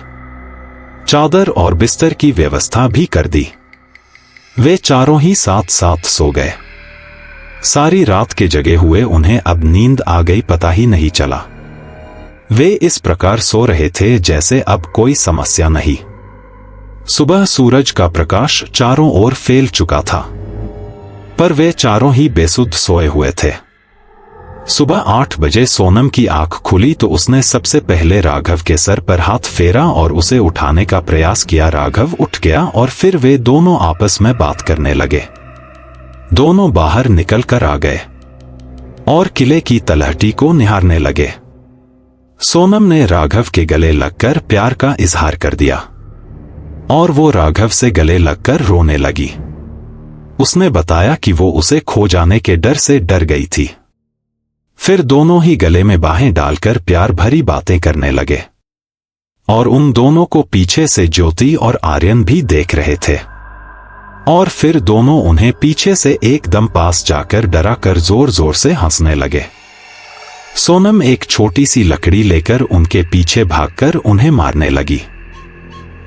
चादर और बिस्तर की व्यवस्था भी कर दी। वे चारों ही साथ साथ सो गए। सारी रात के जगे हुए उन्हें अब नींद आ गई, पता ही नहीं चला। वे इस प्रकार सो रहे थे जैसे अब कोई समस्या नहीं। सुबह सूरज का प्रकाश चारों ओर फैल चुका था पर वे चारों ही बेसुध सोए हुए थे। सुबह 8 बजे सोनम की आंख खुली तो उसने सबसे पहले राघव के सर पर हाथ फेरा और उसे उठाने का प्रयास किया। राघव उठ गया और फिर वे दोनों आपस में बात करने लगे। दोनों बाहर निकल कर आ गए और किले की तलहटी को निहारने लगे। सोनम ने राघव के गले लगकर प्यार का इजहार कर दिया और वो राघव से गले लगकर रोने लगी। उसने बताया कि वो उसे खो जाने के डर से डर गई थी। फिर दोनों ही गले में बाहें डालकर प्यार भरी बातें करने लगे और उन दोनों को पीछे से ज्योति और आर्यन भी देख रहे थे और फिर दोनों उन्हें पीछे से एकदम पास जाकर डरा कर जोर जोर से हंसने लगे। सोनम एक छोटी सी लकड़ी लेकर उनके पीछे भागकर उन्हें मारने लगी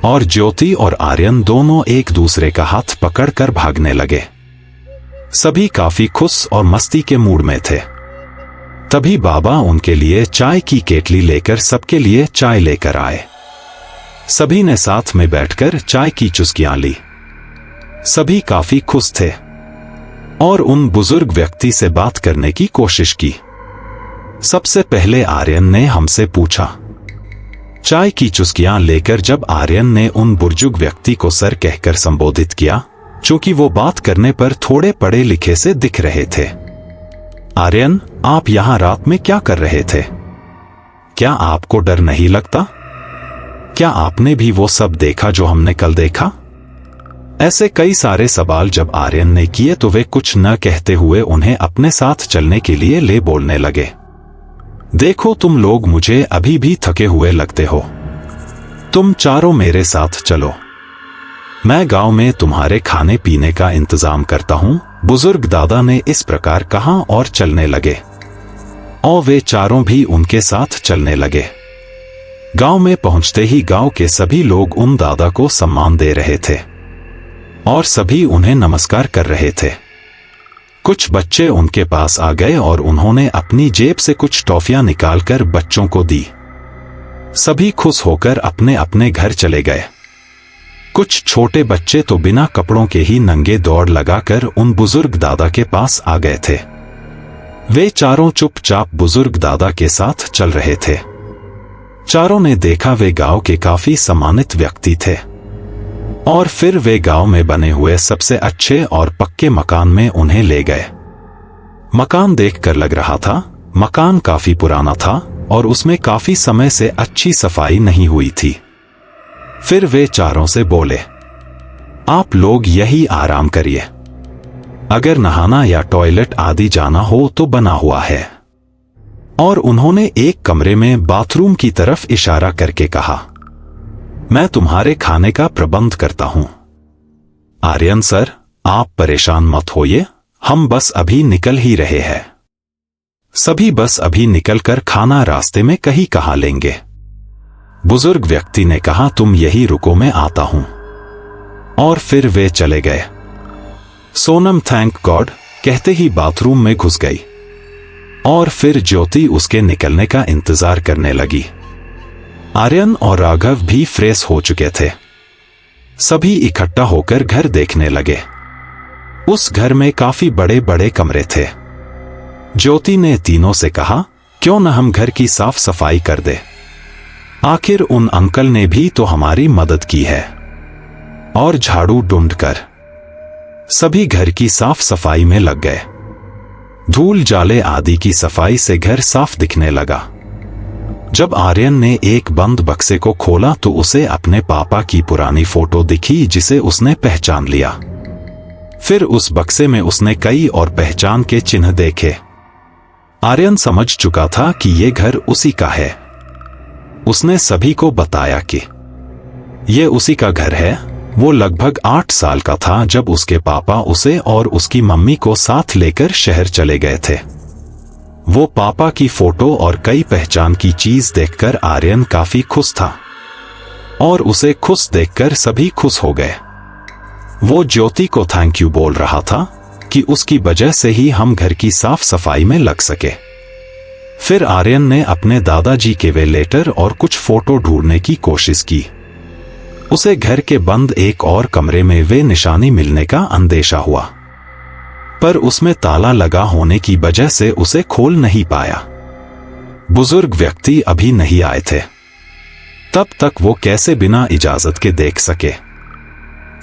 और ज्योति और आर्यन दोनों एक दूसरे का हाथ पकड़कर भागने लगे। सभी काफी खुश और मस्ती के मूड में थे। तभी बाबा उनके लिए चाय की केतली लेकर सबके लिए चाय लेकर आए। सभी ने साथ में बैठकर चाय की चुस्कियां ली। सभी काफी खुश थे और उन बुजुर्ग व्यक्ति से बात करने की कोशिश की। सबसे पहले आर्यन ने हमसे पूछा। चाय की चुस्कियां लेकर जब आर्यन ने उन बुजुर्ग व्यक्ति को सर कहकर संबोधित किया, चूंकि वो बात करने पर थोड़े पढ़े लिखे से दिख रहे थे। आर्यन, आप यहां रात में क्या कर रहे थे? क्या आपको डर नहीं लगता? क्या आपने भी वो सब देखा जो हमने कल देखा? ऐसे कई सारे सवाल जब आर्यन ने किए तो वे कुछ न कहते हुए उन्हें अपने साथ चलने के लिए ले बोलने लगे। देखो, तुम लोग मुझे अभी भी थके हुए लगते हो। तुम चारों मेरे साथ चलो, मैं गांव में तुम्हारे खाने पीने का इंतजाम करता हूं। बुजुर्ग दादा ने इस प्रकार कहा और चलने लगे और वे चारों भी उनके साथ चलने लगे। गांव में पहुंचते ही गांव के सभी लोग उन दादा को सम्मान दे रहे थे और सभी उन्हें नमस्कार कर रहे थे। कुछ बच्चे उनके पास आ गए और उन्होंने अपनी जेब से कुछ टॉफियां निकालकर बच्चों को दी। सभी खुश होकर अपने अपने घर चले गए। कुछ छोटे बच्चे तो बिना कपड़ों के ही नंगे दौड़ लगाकर उन बुजुर्ग दादा के पास आ गए थे। वे चारों चुपचाप बुजुर्ग दादा के साथ चल रहे थे। चारों ने देखा वे गांव के काफी सम्मानित व्यक्ति थे और फिर वे गांव में बने हुए सबसे अच्छे और पक्के मकान में उन्हें ले गए। मकान देखकर लग रहा था मकान काफी पुराना था और उसमें काफी समय से अच्छी सफाई नहीं हुई थी। फिर वे चारों से बोले, आप लोग यही आराम करिए, अगर नहाना या टॉयलेट आदि जाना हो तो बना हुआ है। और उन्होंने एक कमरे में बाथरूम की तरफ इशारा करके कहा। मैं तुम्हारे खाने का प्रबंध करता हूं। आर्यन सर, आप परेशान मत होइए, हम बस अभी निकल ही रहे हैं। सभी बस अभी निकलकर खाना रास्ते में कहीं कहाँ लेंगे। बुजुर्ग व्यक्ति ने कहा, तुम यही रुको, मैं आता हूं। और फिर वे चले गए। सोनम थैंक गॉड कहते ही बाथरूम में घुस गई और फिर ज्योति उसके निकलने का इंतजार करने लगी। आर्यन और राघव भी फ्रेश हो चुके थे। सभी इकट्ठा होकर घर देखने लगे। उस घर में काफी बड़े बड़े कमरे थे। ज्योति ने तीनों से कहा, क्यों न हम घर की साफ सफाई कर दे। आखिर उन अंकल ने भी तो हमारी मदद की है। और झाड़ू ढूंढकर सभी घर की साफ सफाई में लग गए। धूल जाले आदि की सफाई से घर साफ दिखने लगा। जब आर्यन ने एक बंद बक्से को खोला तो उसे अपने पापा की पुरानी फोटो दिखी जिसे उसने पहचान लिया। फिर उस बक्से में उसने कई और पहचान के चिन्ह देखे। आर्यन समझ चुका था कि ये घर उसी का है। उसने सभी को बताया कि ये उसी का घर है। वो लगभग 8 साल का था जब उसके पापा उसे और उसकी मम्मी को साथ लेकर शहर चले गए थे। वो पापा की फोटो और कई पहचान की चीज देखकर आर्यन काफी खुश था और उसे खुश देखकर सभी खुश हो गए। वो ज्योति को थैंक यू बोल रहा था कि उसकी वजह से ही हम घर की साफ सफाई में लग सके। फिर आर्यन ने अपने दादाजी के वे लेटर और कुछ फोटो ढूंढने की कोशिश की। उसे घर के बंद एक और कमरे में वे निशानी मिलने का अंदेशा हुआ, पर उसमें ताला लगा होने की वजह से उसे खोल नहीं पाया। बुजुर्ग व्यक्ति अभी नहीं आए थे, तब तक वो कैसे बिना इजाजत के देख सके।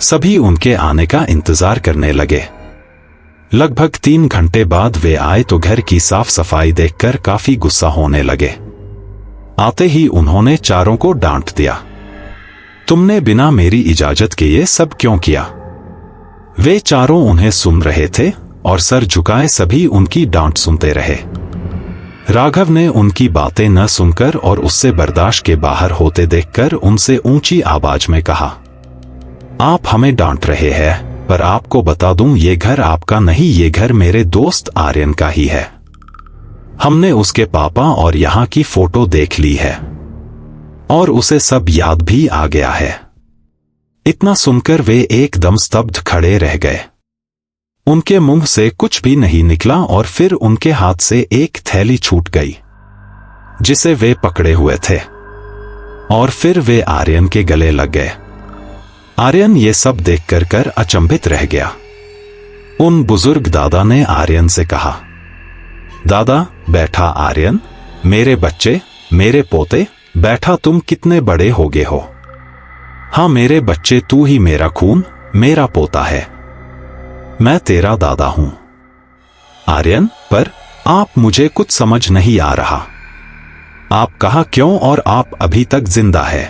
सभी उनके आने का इंतजार करने लगे। लगभग 3 घंटे बाद वे आए तो घर की साफ सफाई देखकर काफी गुस्सा होने लगे। आते ही उन्होंने चारों को डांट दिया, तुमने बिना मेरी इजाजत के ये सब क्यों किया। वे चारों उन्हें सुन रहे थे और सर झुकाए सभी उनकी डांट सुनते रहे। राघव ने उनकी बातें न सुनकर और उससे बर्दाश्त के बाहर होते देखकर उनसे ऊंची आवाज में कहा, आप हमें डांट रहे हैं, पर आपको बता दूं ये घर आपका नहीं, ये घर मेरे दोस्त आर्यन का ही है। हमने उसके पापा और यहाँ की फोटो देख ली है और उसे सब याद भी आ गया है। इतना सुनकर वे एकदम स्तब्ध खड़े रह गए। उनके मुंह से कुछ भी नहीं निकला और फिर उनके हाथ से एक थैली छूट गई जिसे वे पकड़े हुए थे और फिर वे आर्यन के गले लग गए। आर्यन ये सब देखकर कर अचंभित रह गया। उन बुजुर्ग दादा ने आर्यन से कहा, दादा बैठा आर्यन, मेरे बच्चे, मेरे पोते, बैठा, तुम कितने बड़े हो गए हो। हाँ मेरे बच्चे, तू ही मेरा खून, मेरा पोता है। मैं तेरा दादा हूं। आर्यन, पर आप, मुझे कुछ समझ नहीं आ रहा। आप कहा क्यों और आप अभी तक जिंदा है।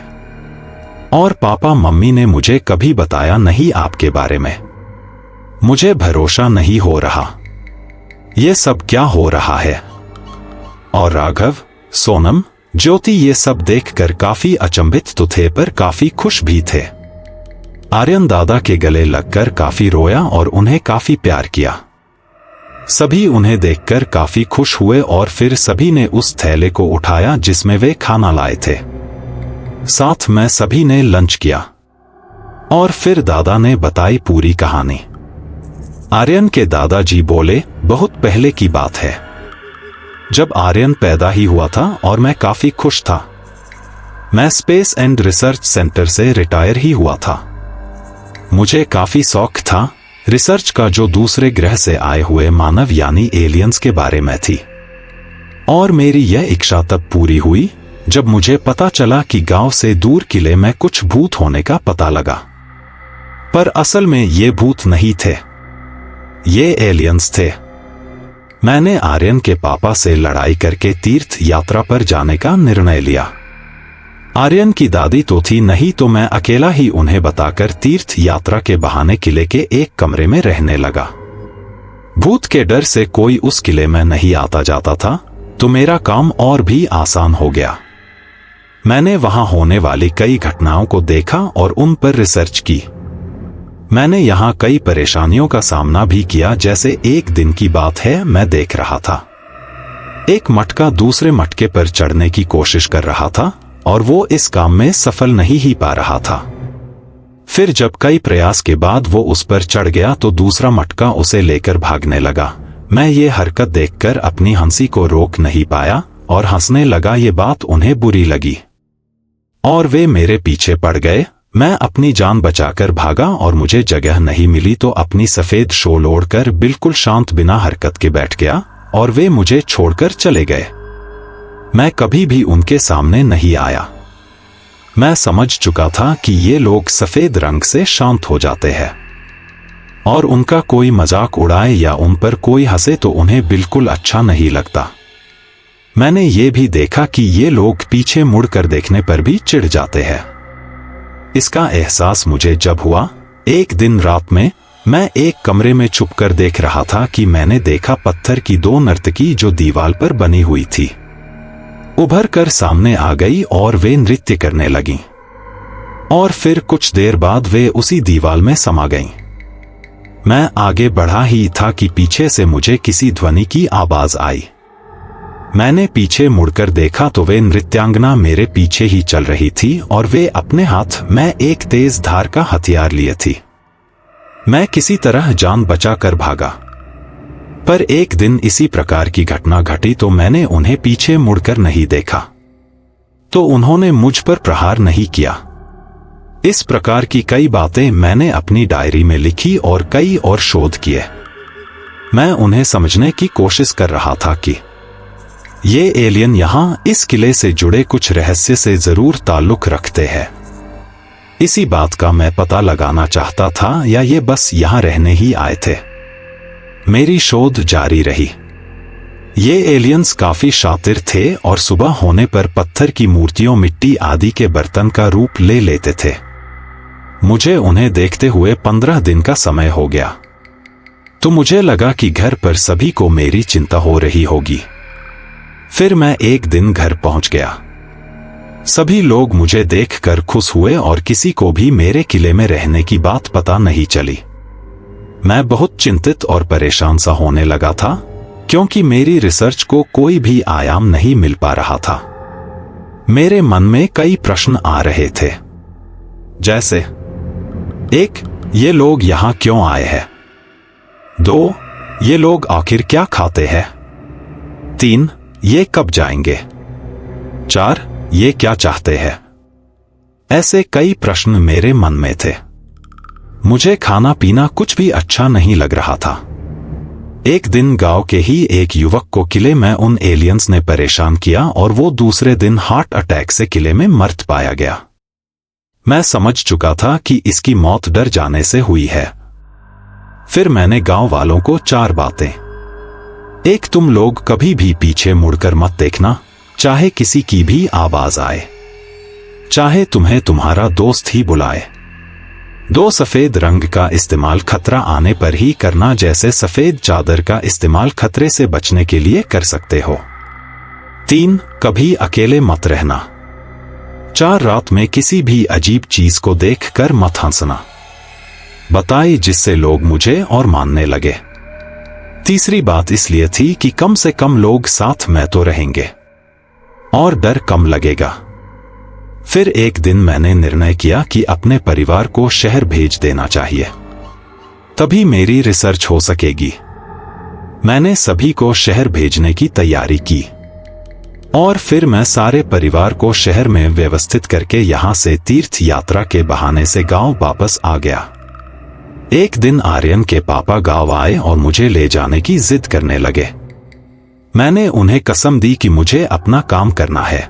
और पापा मम्मी ने मुझे कभी बताया नहीं आपके बारे में। मुझे भरोसा नहीं हो रहा। ये सब क्या हो रहा है। और राघव, सोनम, ज्योति ये सब देखकर काफी अचंभित तो थे पर काफी खुश भी थे। आर्यन दादा के गले लगकर काफी रोया और उन्हें काफी प्यार किया। सभी उन्हें देखकर काफी खुश हुए और फिर सभी ने उस थैले को उठाया जिसमें वे खाना लाए थे। साथ में सभी ने लंच किया और फिर दादा ने बताई पूरी कहानी। आर्यन के दादाजी बोले, बहुत पहले की बात है, जब आर्यन पैदा ही हुआ था और मैं काफी खुश था। मैं स्पेस एंड रिसर्च सेंटर से रिटायर ही हुआ था। मुझे काफी शौक था रिसर्च का जो दूसरे ग्रह से आए हुए मानव यानी एलियंस के बारे में थी। और मेरी यह इच्छा तब पूरी हुई जब मुझे पता चला कि गांव से दूर किले में कुछ भूत होने का पता लगा। पर असल में ये भूत नहीं थे, ये एलियंस थे। मैंने आर्यन के पापा से लड़ाई करके तीर्थ यात्रा पर जाने का निर्णय लिया। आर्यन की दादी तो थी नहीं तो मैं अकेला ही उन्हें बताकर तीर्थ यात्रा के बहाने किले के एक कमरे में रहने लगा। भूत के डर से कोई उस किले में नहीं आता जाता था तो मेरा काम और भी आसान हो गया। मैंने वहां होने वाली कई घटनाओं को देखा और उन पर रिसर्च की। मैंने यहाँ कई परेशानियों का सामना भी किया। जैसे एक दिन की बात है, मैं देख रहा था एक मटका दूसरे मटके पर चढ़ने की कोशिश कर रहा था और वो इस काम में सफल नहीं ही पा रहा था। फिर जब कई प्रयास के बाद वो उस पर चढ़ गया तो दूसरा मटका उसे लेकर भागने लगा। मैं ये हरकत देखकर अपनी हंसी को रोक नहीं पाया और हंसने लगा। ये बात उन्हें बुरी लगी और वे मेरे पीछे पड़ गए। मैं अपनी जान बचाकर भागा और मुझे जगह नहीं मिली तो अपनी सफेद शॉल ओढ़कर बिल्कुल शांत बिना हरकत के बैठ गया और वे मुझे छोड़कर चले गए। मैं कभी भी उनके सामने नहीं आया। मैं समझ चुका था कि ये लोग सफेद रंग से शांत हो जाते हैं और उनका कोई मजाक उड़ाए या उन पर कोई हंसे तो उन्हें बिल्कुल अच्छा नहीं लगता। मैंने ये भी देखा कि ये लोग पीछे मुड़कर देखने पर भी चिढ़ जाते हैं। इसका एहसास मुझे जब हुआ, एक दिन रात में मैं एक कमरे में छुपकर देख रहा था कि मैंने देखा पत्थर की दो नर्तकी जो दीवार पर बनी हुई थी उभर कर सामने आ गई और वे नृत्य करने लगीं और फिर कुछ देर बाद वे उसी दीवार में समा गईं। मैं आगे बढ़ा ही था कि पीछे से मुझे किसी ध्वनि की आवाज आई। मैंने पीछे मुड़कर देखा तो वे नृत्यांगना मेरे पीछे ही चल रही थी और वे अपने हाथ में एक तेज धार का हथियार लिए थी। मैं किसी तरह जान बचाकर भागा, पर एक दिन इसी प्रकार की घटना घटी तो मैंने उन्हें पीछे मुड़कर नहीं देखा तो उन्होंने मुझ पर प्रहार नहीं किया। इस प्रकार की कई बातें मैंने अपनी डायरी में लिखी और कई और शोध किए। मैं उन्हें समझने की कोशिश कर रहा था कि ये एलियन यहां इस किले से जुड़े कुछ रहस्य से जरूर ताल्लुक रखते हैं। इसी बात का मैं पता लगाना चाहता था या ये बस यहां रहने ही आए थे। मेरी शोध जारी रही। ये एलियंस काफी शातिर थे और सुबह होने पर पत्थर की मूर्तियों, मिट्टी आदि के बर्तन का रूप ले लेते थे। मुझे उन्हें देखते हुए 15 दिन का समय हो गया तो मुझे लगा कि घर पर सभी को मेरी चिंता हो रही होगी। फिर मैं एक दिन घर पहुंच गया। सभी लोग मुझे देखकर खुश हुए और किसी को भी मेरे किले में रहने की बात पता नहीं चली। मैं बहुत चिंतित और परेशान सा होने लगा था क्योंकि मेरी रिसर्च को कोई भी आयाम नहीं मिल पा रहा था। मेरे मन में कई प्रश्न आ रहे थे, जैसे 1. ये लोग यहां क्यों आए हैं? 2. ये लोग आखिर क्या खाते हैं? 3. ये कब जाएंगे? 4. ये क्या चाहते हैं? ऐसे कई प्रश्न मेरे मन में थे। मुझे खाना पीना कुछ भी अच्छा नहीं लग रहा था। एक दिन गांव के ही एक युवक को किले में उन एलियंस ने परेशान किया और वो दूसरे दिन हार्ट अटैक से किले में मृत पाया गया। मैं समझ चुका था कि इसकी मौत डर जाने से हुई है। फिर मैंने गांव वालों को 4 बातें। 1. तुम लोग कभी भी पीछे मुड़कर मत देखना, चाहे किसी की भी आवाज आए, चाहे तुम्हें तुम्हारा दोस्त ही बुलाए। 2. सफेद रंग का इस्तेमाल खतरा आने पर ही करना, जैसे सफेद चादर का इस्तेमाल खतरे से बचने के लिए कर सकते हो। 3. कभी अकेले मत रहना। 4. रात में किसी भी अजीब चीज को देखकर मत हंसना। बताई जिससे लोग मुझे और मानने लगे। तीसरी बात इसलिए थी कि कम से कम लोग साथ में तो रहेंगे और डर कम लगेगा। फिर एक दिन मैंने निर्णय किया कि अपने परिवार को शहर भेज देना चाहिए, तभी मेरी रिसर्च हो सकेगी। मैंने सभी को शहर भेजने की तैयारी की और फिर मैं सारे परिवार को शहर में व्यवस्थित करके यहां से तीर्थ यात्रा के बहाने से गांव वापस आ गया। एक दिन आर्यन के पापा गांव आए और मुझे ले जाने की जिद करने लगे। मैंने उन्हें कसम दी कि मुझे अपना काम करना है,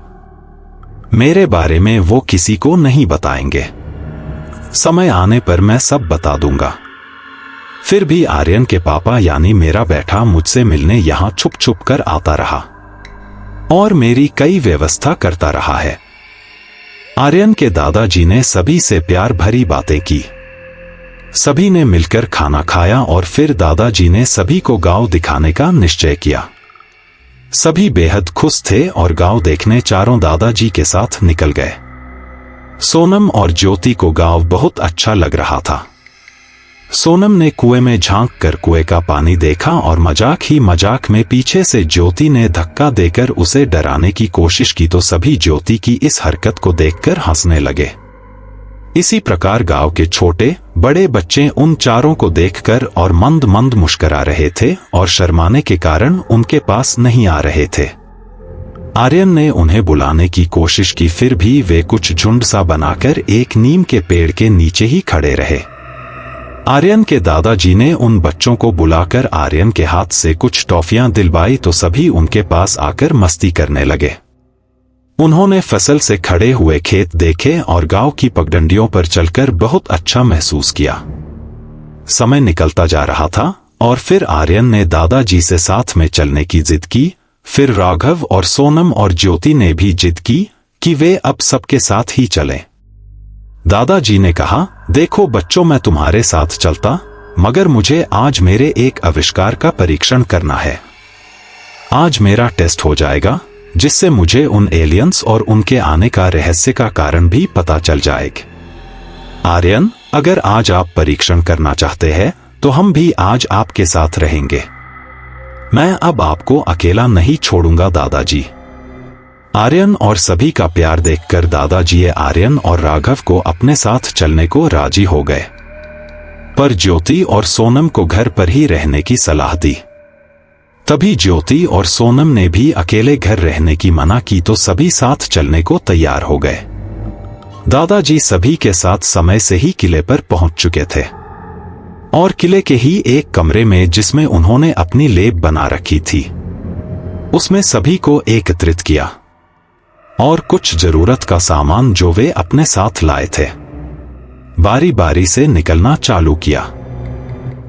मेरे बारे में वो किसी को नहीं बताएंगे। समय आने पर मैं सब बता दूंगा। फिर भी आर्यन के पापा यानी मेरा बेटा मुझसे मिलने यहां छुप छुप कर आता रहा और मेरी कई व्यवस्था करता रहा है। आर्यन के दादाजी ने सभी से प्यार भरी बातें की। सभी ने मिलकर खाना खाया और फिर दादाजी ने सभी को गांव दिखाने का निश्चय किया। सभी बेहद खुश थे और गांव देखने चारों दादाजी के साथ निकल गए। सोनम और ज्योति को गांव बहुत अच्छा लग रहा था। सोनम ने कुएं में झांक कर कुएं का पानी देखा और मजाक ही मजाक में पीछे से ज्योति ने धक्का देकर उसे डराने की कोशिश की तो सभी ज्योति की इस हरकत को देखकर हंसने लगे। इसी प्रकार गांव के छोटे बड़े बच्चे उन चारों को देखकर और मंद मंद मुस्कुरा रहे थे और शर्माने के कारण उनके पास नहीं आ रहे थे। आर्यन ने उन्हें बुलाने की कोशिश की, फिर भी वे कुछ झुंड सा बनाकर एक नीम के पेड़ के नीचे ही खड़े रहे। आर्यन के दादाजी ने उन बच्चों को बुलाकर आर्यन के हाथ से कुछ टॉफियां दिलवाई तो सभी उनके पास आकर मस्ती करने लगे। उन्होंने फसल से खड़े हुए खेत देखे और गांव की पगडंडियों पर चलकर बहुत अच्छा महसूस किया। समय निकलता जा रहा था और फिर आर्यन ने दादाजी से साथ में चलने की जिद की। फिर राघव और सोनम और ज्योति ने भी जिद की कि वे अब सबके साथ ही चलें। दादाजी ने कहा, देखो बच्चों, मैं तुम्हारे साथ चलता, मगर मुझे आज मेरे एक आविष्कार का परीक्षण करना है। आज मेरा टेस्ट हो जाएगा जिससे मुझे उन एलियंस और उनके आने का रहस्य का कारण भी पता चल जाएगा। आर्यन, अगर आज आप परीक्षण करना चाहते हैं तो हम भी आज आपके साथ रहेंगे। मैं अब आपको अकेला नहीं छोड़ूंगा दादाजी। आर्यन और सभी का प्यार देखकर दादाजी आर्यन और राघव को अपने साथ चलने को राजी हो गए, पर ज्योति और सोनम को घर पर ही रहने की सलाह दी। तभी ज्योति और सोनम ने भी अकेले घर रहने की मना की तो सभी साथ चलने को तैयार हो गए। दादाजी सभी के साथ समय से ही किले पर पहुंच चुके थे और किले के ही एक कमरे में जिसमें उन्होंने अपनी लेब बना रखी थी उसमें सभी को एकत्रित किया और कुछ जरूरत का सामान जो वे अपने साथ लाए थे बारी बारी से निकलना चालू किया।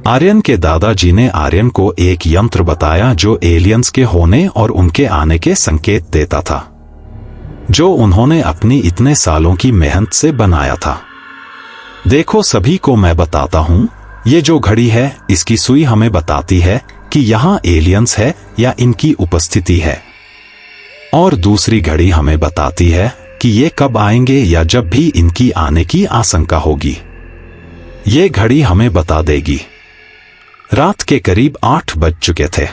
आर्यन के दादाजी ने आर्यन को एक यंत्र बताया जो एलियंस के होने और उनके आने के संकेत देता था, जो उन्होंने अपनी इतने सालों की मेहनत से बनाया था। देखो सभी को मैं बताता हूं, ये जो घड़ी है इसकी सुई हमें बताती है कि यहाँ एलियंस है या इनकी उपस्थिति है, और दूसरी घड़ी हमें बताती है कि ये कब आएंगे या जब भी इनकी आने की आशंका होगी। ये घड़ी हमें बता देगी। रात के करीब 8 बज चुके थे।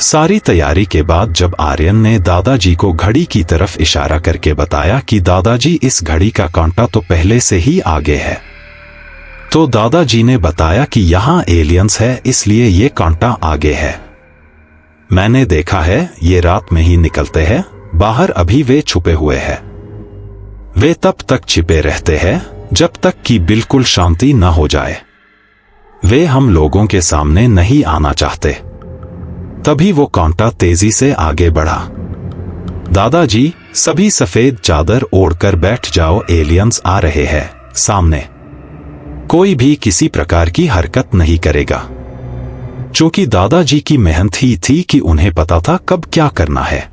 सारी तैयारी के बाद जब आर्यन ने दादाजी को घड़ी की तरफ इशारा करके बताया कि दादाजी इस घड़ी का कांटा तो पहले से ही आगे है, तो दादाजी ने बताया कि यहाँ एलियंस है इसलिए ये कांटा आगे है। मैंने देखा है ये रात में ही निकलते हैं, बाहर अभी वे छुपे हुए हैं। वे तब तक छिपे रहते हैं जब तक कि बिल्कुल शांति न हो जाए। वे हम लोगों के सामने नहीं आना चाहते। तभी वो कांटा तेजी से आगे बढ़ा। दादाजी, सभी सफेद चादर ओढ़कर बैठ जाओ, एलियंस आ रहे हैं सामने। कोई भी किसी प्रकार की हरकत नहीं करेगा, क्योंकि दादाजी की मेहनत ही थी कि उन्हें पता था कब क्या करना है।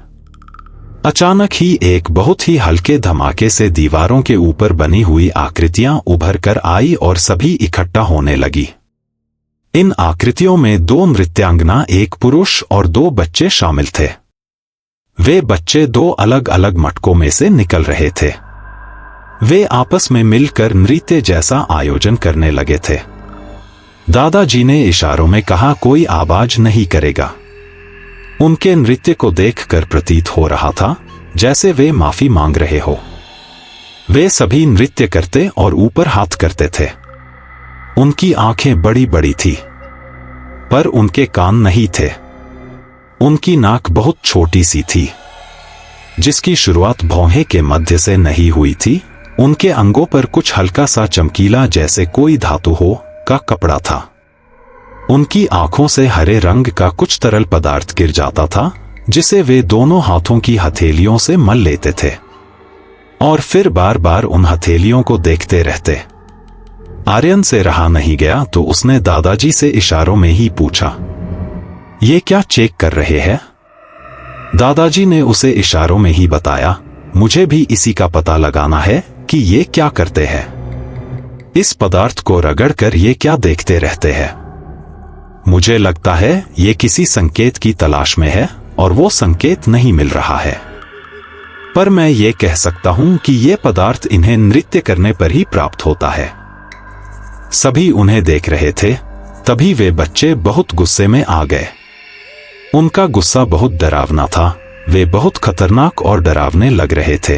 अचानक ही एक बहुत ही हल्के धमाके से दीवारों के ऊपर बनी हुई आकृतियां उभर कर आई और सभी इकट्ठा होने लगी। इन आकृतियों में 2 नृत्यांगना, एक पुरुष और 2 बच्चे शामिल थे। वे बच्चे 2 अलग अलग मटकों में से निकल रहे थे। वे आपस में मिलकर नृत्य जैसा आयोजन करने लगे थे। दादाजी ने इशारों में कहा, कोई आवाज नहीं करेगा। उनके नृत्य को देखकर प्रतीत हो रहा था जैसे वे माफी मांग रहे हो। वे सभी नृत्य करते और ऊपर हाथ करते थे। उनकी आंखें बड़ी बड़ी थी, पर उनके कान नहीं थे। उनकी नाक बहुत छोटी सी थी, जिसकी शुरुआत भौहें के मध्य से नहीं हुई थी। उनके अंगों पर कुछ हल्का सा चमकीला जैसे कोई धातु हो का कपड़ा था। उनकी आंखों से हरे रंग का कुछ तरल पदार्थ गिर जाता था, जिसे वे दोनों हाथों की हथेलियों से मल लेते थे और फिर बार बार उन हथेलियों को देखते रहते। आर्यन से रहा नहीं गया तो उसने दादाजी से इशारों में ही पूछा, ये क्या चेक कर रहे हैं? दादाजी ने उसे इशारों में ही बताया, मुझे भी इसी का पता लगाना है कि ये क्या करते हैं। इस पदार्थ को रगड़कर ये क्या देखते रहते हैं? मुझे लगता है ये किसी संकेत की तलाश में है, और वो संकेत नहीं मिल रहा है। पर मैं ये कह सकता हूं कि ये पदार्थ इन्हें नृत्य करने पर ही प्राप्त होता है। सभी उन्हें देख रहे थे, तभी वे बच्चे बहुत गुस्से में आ गए। उनका गुस्सा बहुत डरावना था, वे बहुत खतरनाक और डरावने लग रहे थे,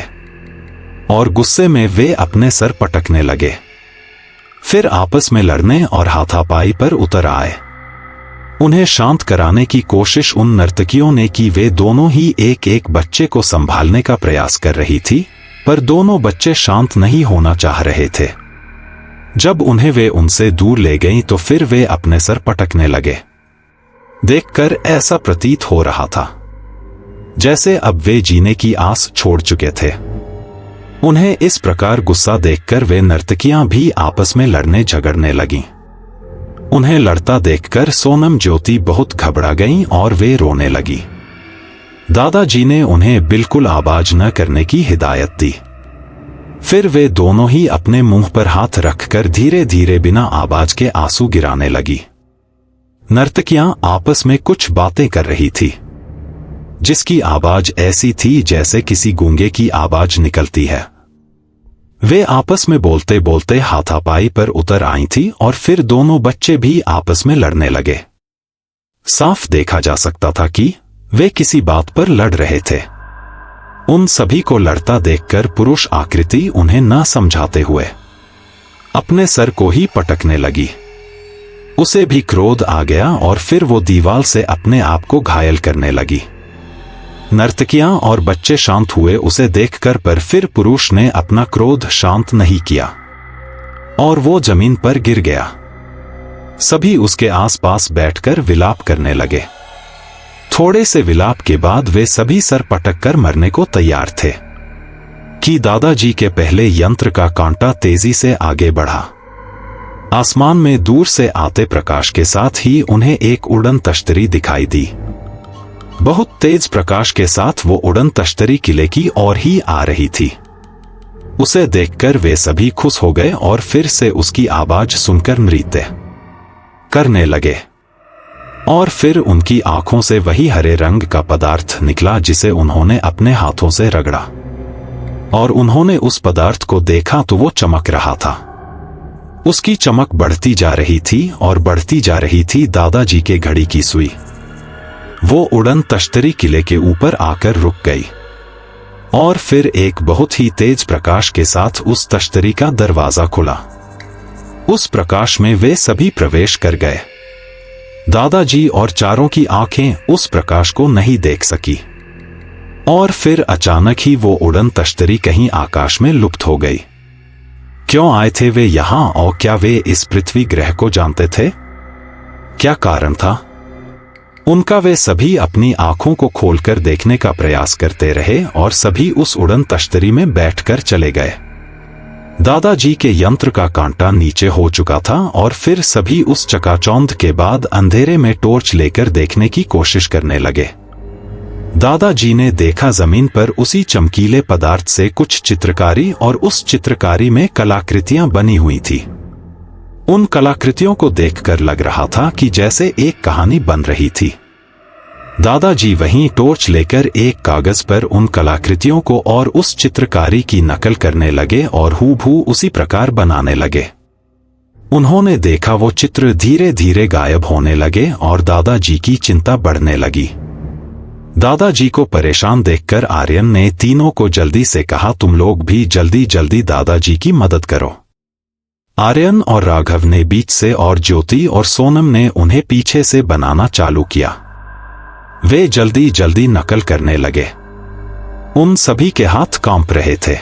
और गुस्से में वे अपने सर पटकने लगे। फिर आपस में लड़ने और हाथापाई पर उतर आए। उन्हें शांत कराने की कोशिश उन नर्तकियों ने की। वे दोनों ही एक एक बच्चे को संभालने का प्रयास कर रही थी, पर दोनों बच्चे शांत नहीं होना चाह रहे थे। जब उन्हें वे उनसे दूर ले गईं तो फिर वे अपने सर पटकने लगे। देखकर ऐसा प्रतीत हो रहा था जैसे अब वे जीने की आस छोड़ चुके थे। उन्हें इस प्रकार गुस्सा देखकर वे नर्तकियां भी आपस में लड़ने झगड़ने लगीं। उन्हें लड़ता देखकर सोनम ज्योति बहुत घबरा गईं और वे रोने लगी। दादाजी ने उन्हें बिल्कुल आवाज न करने की हिदायत दी। फिर वे दोनों ही अपने मुंह पर हाथ रखकर धीरे धीरे बिना आवाज के आंसू गिराने लगी। नर्तकियां आपस में कुछ बातें कर रही थी, जिसकी आवाज ऐसी थी जैसे किसी गूंगे की आवाज निकलती है। वे आपस में बोलते बोलते हाथापाई पर उतर आई थी और फिर दोनों बच्चे भी आपस में लड़ने लगे। साफ देखा जा सकता था कि वे किसी बात पर लड़ रहे थे। उन सभी को लड़ता देखकर पुरुष आकृति उन्हें न समझाते हुए अपने सर को ही पटकने लगी। उसे भी क्रोध आ गया और फिर वो दीवार से अपने आप को घायल करने लगी। नर्तकियां और बच्चे शांत हुए उसे देखकर, पर फिर पुरुष ने अपना क्रोध शांत नहीं किया और वो जमीन पर गिर गया। सभी उसके आसपास बैठकर विलाप करने लगे। थोड़े से विलाप के बाद वे सभी सर पटककर मरने को तैयार थे कि दादाजी के पहले यंत्र का कांटा तेजी से आगे बढ़ा। आसमान में दूर से आते प्रकाश के साथ ही उन्हें एक उड़न तश्तरी दिखाई दी। बहुत तेज प्रकाश के साथ वो उड़न तश्तरी किले की ओर ही आ रही थी। उसे देखकर वे सभी खुश हो गए और फिर से उसकी आवाज सुनकर नृत्य करने लगे। और फिर उनकी आंखों से वही हरे रंग का पदार्थ निकला जिसे उन्होंने अपने हाथों से रगड़ा, और उन्होंने उस पदार्थ को देखा तो वो चमक रहा था। उसकी चमक बढ़ती जा रही थी और बढ़ती जा रही थी दादाजी के घड़ी की सुई। वो उड़न तश्तरी किले के ऊपर आकर रुक गई और फिर एक बहुत ही तेज प्रकाश के साथ उस तश्तरी का दरवाजा खुला। उस प्रकाश में वे सभी प्रवेश कर गए। दादाजी और चारों की आंखें उस प्रकाश को नहीं देख सकी और फिर अचानक ही वो उड़न तश्तरी कहीं आकाश में लुप्त हो गई। क्यों आए थे वे यहां और क्या वे इस पृथ्वी ग्रह को जानते थे? क्या कारण था उनका? वे सभी अपनी आंखों को खोलकर देखने का प्रयास करते रहे और सभी उस उड़न तश्तरी में बैठकर चले गए। दादाजी के यंत्र का कांटा नीचे हो चुका था और फिर सभी उस चकाचौंध के बाद अंधेरे में टॉर्च लेकर देखने की कोशिश करने लगे। दादाजी ने देखा जमीन पर उसी चमकीले पदार्थ से कुछ चित्रकारी और उस चित्रकारी में कलाकृतियां बनी हुई थी। उन कलाकृतियों को देखकर लग रहा था कि जैसे एक कहानी बन रही थी। दादाजी वहीं टॉर्च लेकर एक कागज पर उन कलाकृतियों को और उस चित्रकारी की नकल करने लगे और हूबहू उसी प्रकार बनाने लगे। उन्होंने देखा वो चित्र धीरे धीरे गायब होने लगे और दादाजी की चिंता बढ़ने लगी। दादाजी को परेशान देखकर आर्यन ने तीनों को जल्दी से कहा, तुम लोग भी जल्दी जल्दी दादाजी की मदद करो। आर्यन और राघव ने बीच से और ज्योति और सोनम ने उन्हें पीछे से बनाना चालू किया। वे जल्दी जल्दी नकल करने लगे। उन सभी के हाथ कांप रहे थे।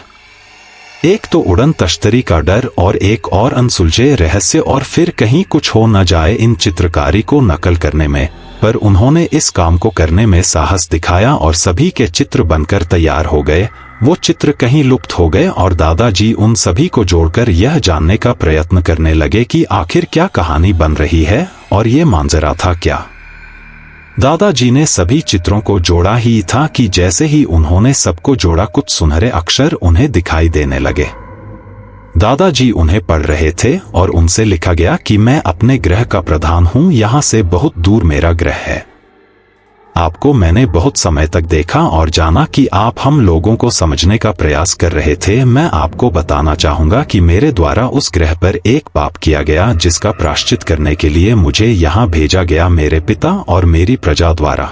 एक तो उड़न तश्तरी का डर और एक और अनसुलझे रहस्य और फिर कहीं कुछ हो न जाए इन चित्रकारी को नकल करने में। पर उन्होंने इस काम को करने में साहस दिखाया और सभी के चित्र बनकर तैयार हो गए। वो चित्र कहीं लुप्त हो गए और दादाजी उन सभी को जोड़कर यह जानने का प्रयत्न करने लगे कि आखिर क्या कहानी बन रही है और ये मांजरा था क्या। दादाजी ने सभी चित्रों को जोड़ा ही था कि जैसे ही उन्होंने सबको जोड़ा कुछ सुनहरे अक्षर उन्हें दिखाई देने लगे। दादाजी उन्हें पढ़ रहे थे और उनसे लिखा गया कि मैं अपने ग्रह का प्रधान हूं, यहां से बहुत दूर मेरा ग्रह है। आपको मैंने बहुत समय तक देखा और जाना कि आप हम लोगों को समझने का प्रयास कर रहे थे। मैं आपको बताना चाहूंगा कि मेरे द्वारा उस ग्रह पर एक पाप किया गया जिसका प्रायश्चित करने के लिए मुझे यहाँ भेजा गया मेरे पिता और मेरी प्रजा द्वारा।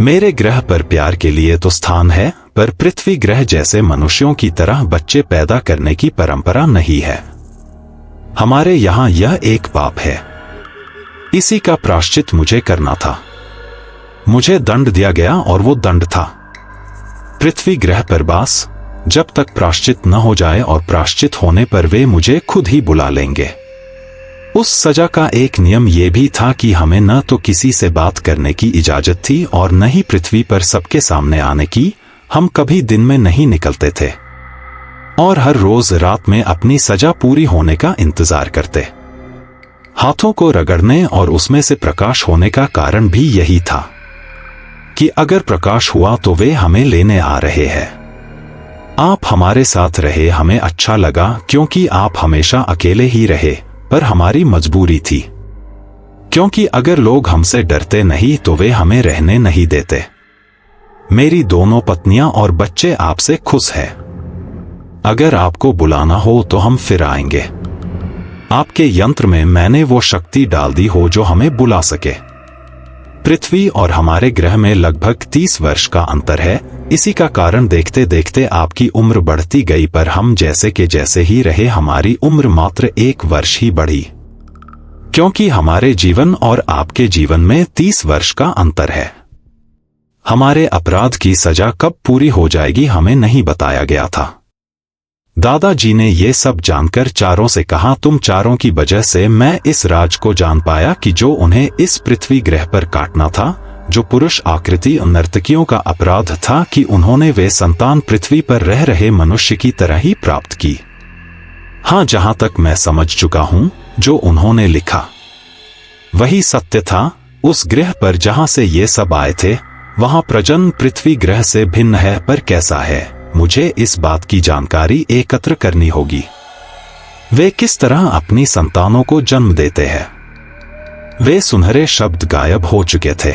मेरे ग्रह पर प्यार के लिए तो स्थान है, पर पृथ्वी ग्रह जैसे मनुष्यों की तरह बच्चे पैदा करने की परंपरा नहीं है। हमारे यहाँ यह एक पाप है। इसी का प्रायश्चित मुझे करना था। मुझे दंड दिया गया और वो दंड था पृथ्वी ग्रह पर वास, जब तक प्रायश्चित न हो जाए, और प्रायश्चित होने पर वे मुझे खुद ही बुला लेंगे। उस सजा का एक नियम ये भी था कि हमें न तो किसी से बात करने की इजाजत थी और न ही पृथ्वी पर सबके सामने आने की। हम कभी दिन में नहीं निकलते थे और हर रोज रात में अपनी सजा पूरी होने का इंतजार करते। हाथों को रगड़ने और उसमें से प्रकाश होने का कारण भी यही था कि अगर प्रकाश हुआ तो वे हमें लेने आ रहे हैं। आप हमारे साथ रहे, हमें अच्छा लगा क्योंकि आप हमेशा अकेले ही रहे, पर हमारी मजबूरी थी, क्योंकि अगर लोग हमसे डरते नहीं तो वे हमें रहने नहीं देते। मेरी दोनों पत्नियां और बच्चे आपसे खुश हैं। अगर आपको बुलाना हो तो हम फिर आएंगे। आपके यंत्र में मैंने वो शक्ति डाल दी हो जो हमें बुला सके। पृथ्वी और हमारे ग्रह में लगभग 30 वर्ष का अंतर है। इसी का कारण देखते देखते आपकी उम्र बढ़ती गई, पर हम जैसे के जैसे ही रहे। हमारी उम्र मात्र 1 वर्ष ही बढ़ी, क्योंकि हमारे जीवन और आपके जीवन में 30 वर्ष का अंतर है। हमारे अपराध की सजा कब पूरी हो जाएगी हमें नहीं बताया गया था। दादाजी ने ये सब जानकर चारों से कहा, तुम चारों की वजह से मैं इस राज को जान पाया कि जो उन्हें इस पृथ्वी ग्रह पर काटना था, जो पुरुष आकृति नर्तकियों का अपराध था कि उन्होंने वे संतान पृथ्वी पर रह रहे मनुष्य की तरह ही प्राप्त की। हाँ, जहां तक मैं समझ चुका हूं, जो उन्होंने लिखा वही सत्य था। उस ग्रह पर जहां से ये सब आए थे, वहां प्रजनन पृथ्वी ग्रह से भिन्न है, पर कैसा है मुझे इस बात की जानकारी एकत्र करनी होगी। वे किस तरह अपनी संतानों को जन्म देते हैं। वे सुनहरे शब्द गायब हो चुके थे।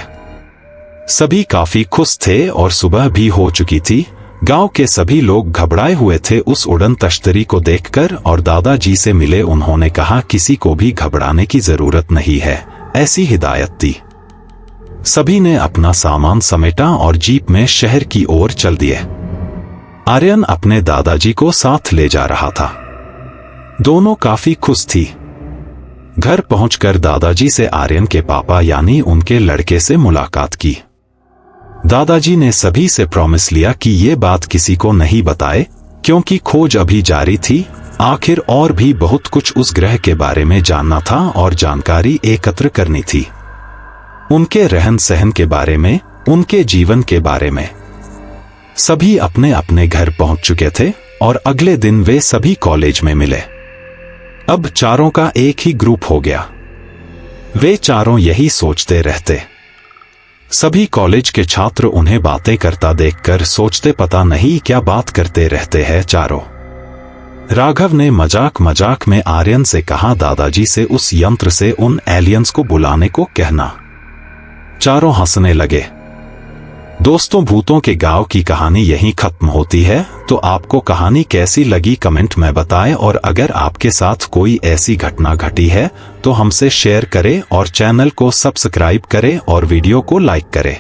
सभी काफी खुश थे और सुबह भी हो चुकी थी। गांव के सभी लोग घबराए हुए थे उस उड़न तश्तरी को देखकर और दादाजी से मिले। उन्होंने कहा, किसी को भी घबराने की जरूरत नहीं है, ऐसी हिदायत दी। सभी ने अपना सामान समेटा और जीप में शहर की ओर चल दिए। आर्यन अपने दादाजी को साथ ले जा रहा था। दोनों काफी खुश थी। घर पहुंचकर दादाजी से आर्यन के पापा यानी उनके लड़के से मुलाकात की। दादाजी ने सभी से प्रॉमिस लिया कि ये बात किसी को नहीं बताए, क्योंकि खोज अभी जारी थी। आखिर और भी बहुत कुछ उस ग्रह के बारे में जानना था और जानकारी एकत्र करनी थी। उनके रहन सहन के बारे में, उनके जीवन के बारे में। सभी अपने अपने घर पहुंच चुके थे और अगले दिन वे सभी कॉलेज में मिले। अब चारों का एक ही ग्रुप हो गया। वे चारों यही सोचते रहते। सभी कॉलेज के छात्र उन्हें बातें करता देखकर सोचते, पता नहीं क्या बात करते रहते हैं चारों। राघव ने मजाक मजाक में आर्यन से कहा, दादाजी से उस यंत्र से उन एलियंस को बुलाने को कहना। चारों हंसने लगे। दोस्तों, भूतों के गांव की कहानी यहीं खत्म होती है। तो आपको कहानी कैसी लगी कमेंट में बताएं, और अगर आपके साथ कोई ऐसी घटना घटी है तो हमसे शेयर करें और चैनल को सब्सक्राइब करें और वीडियो को लाइक करें।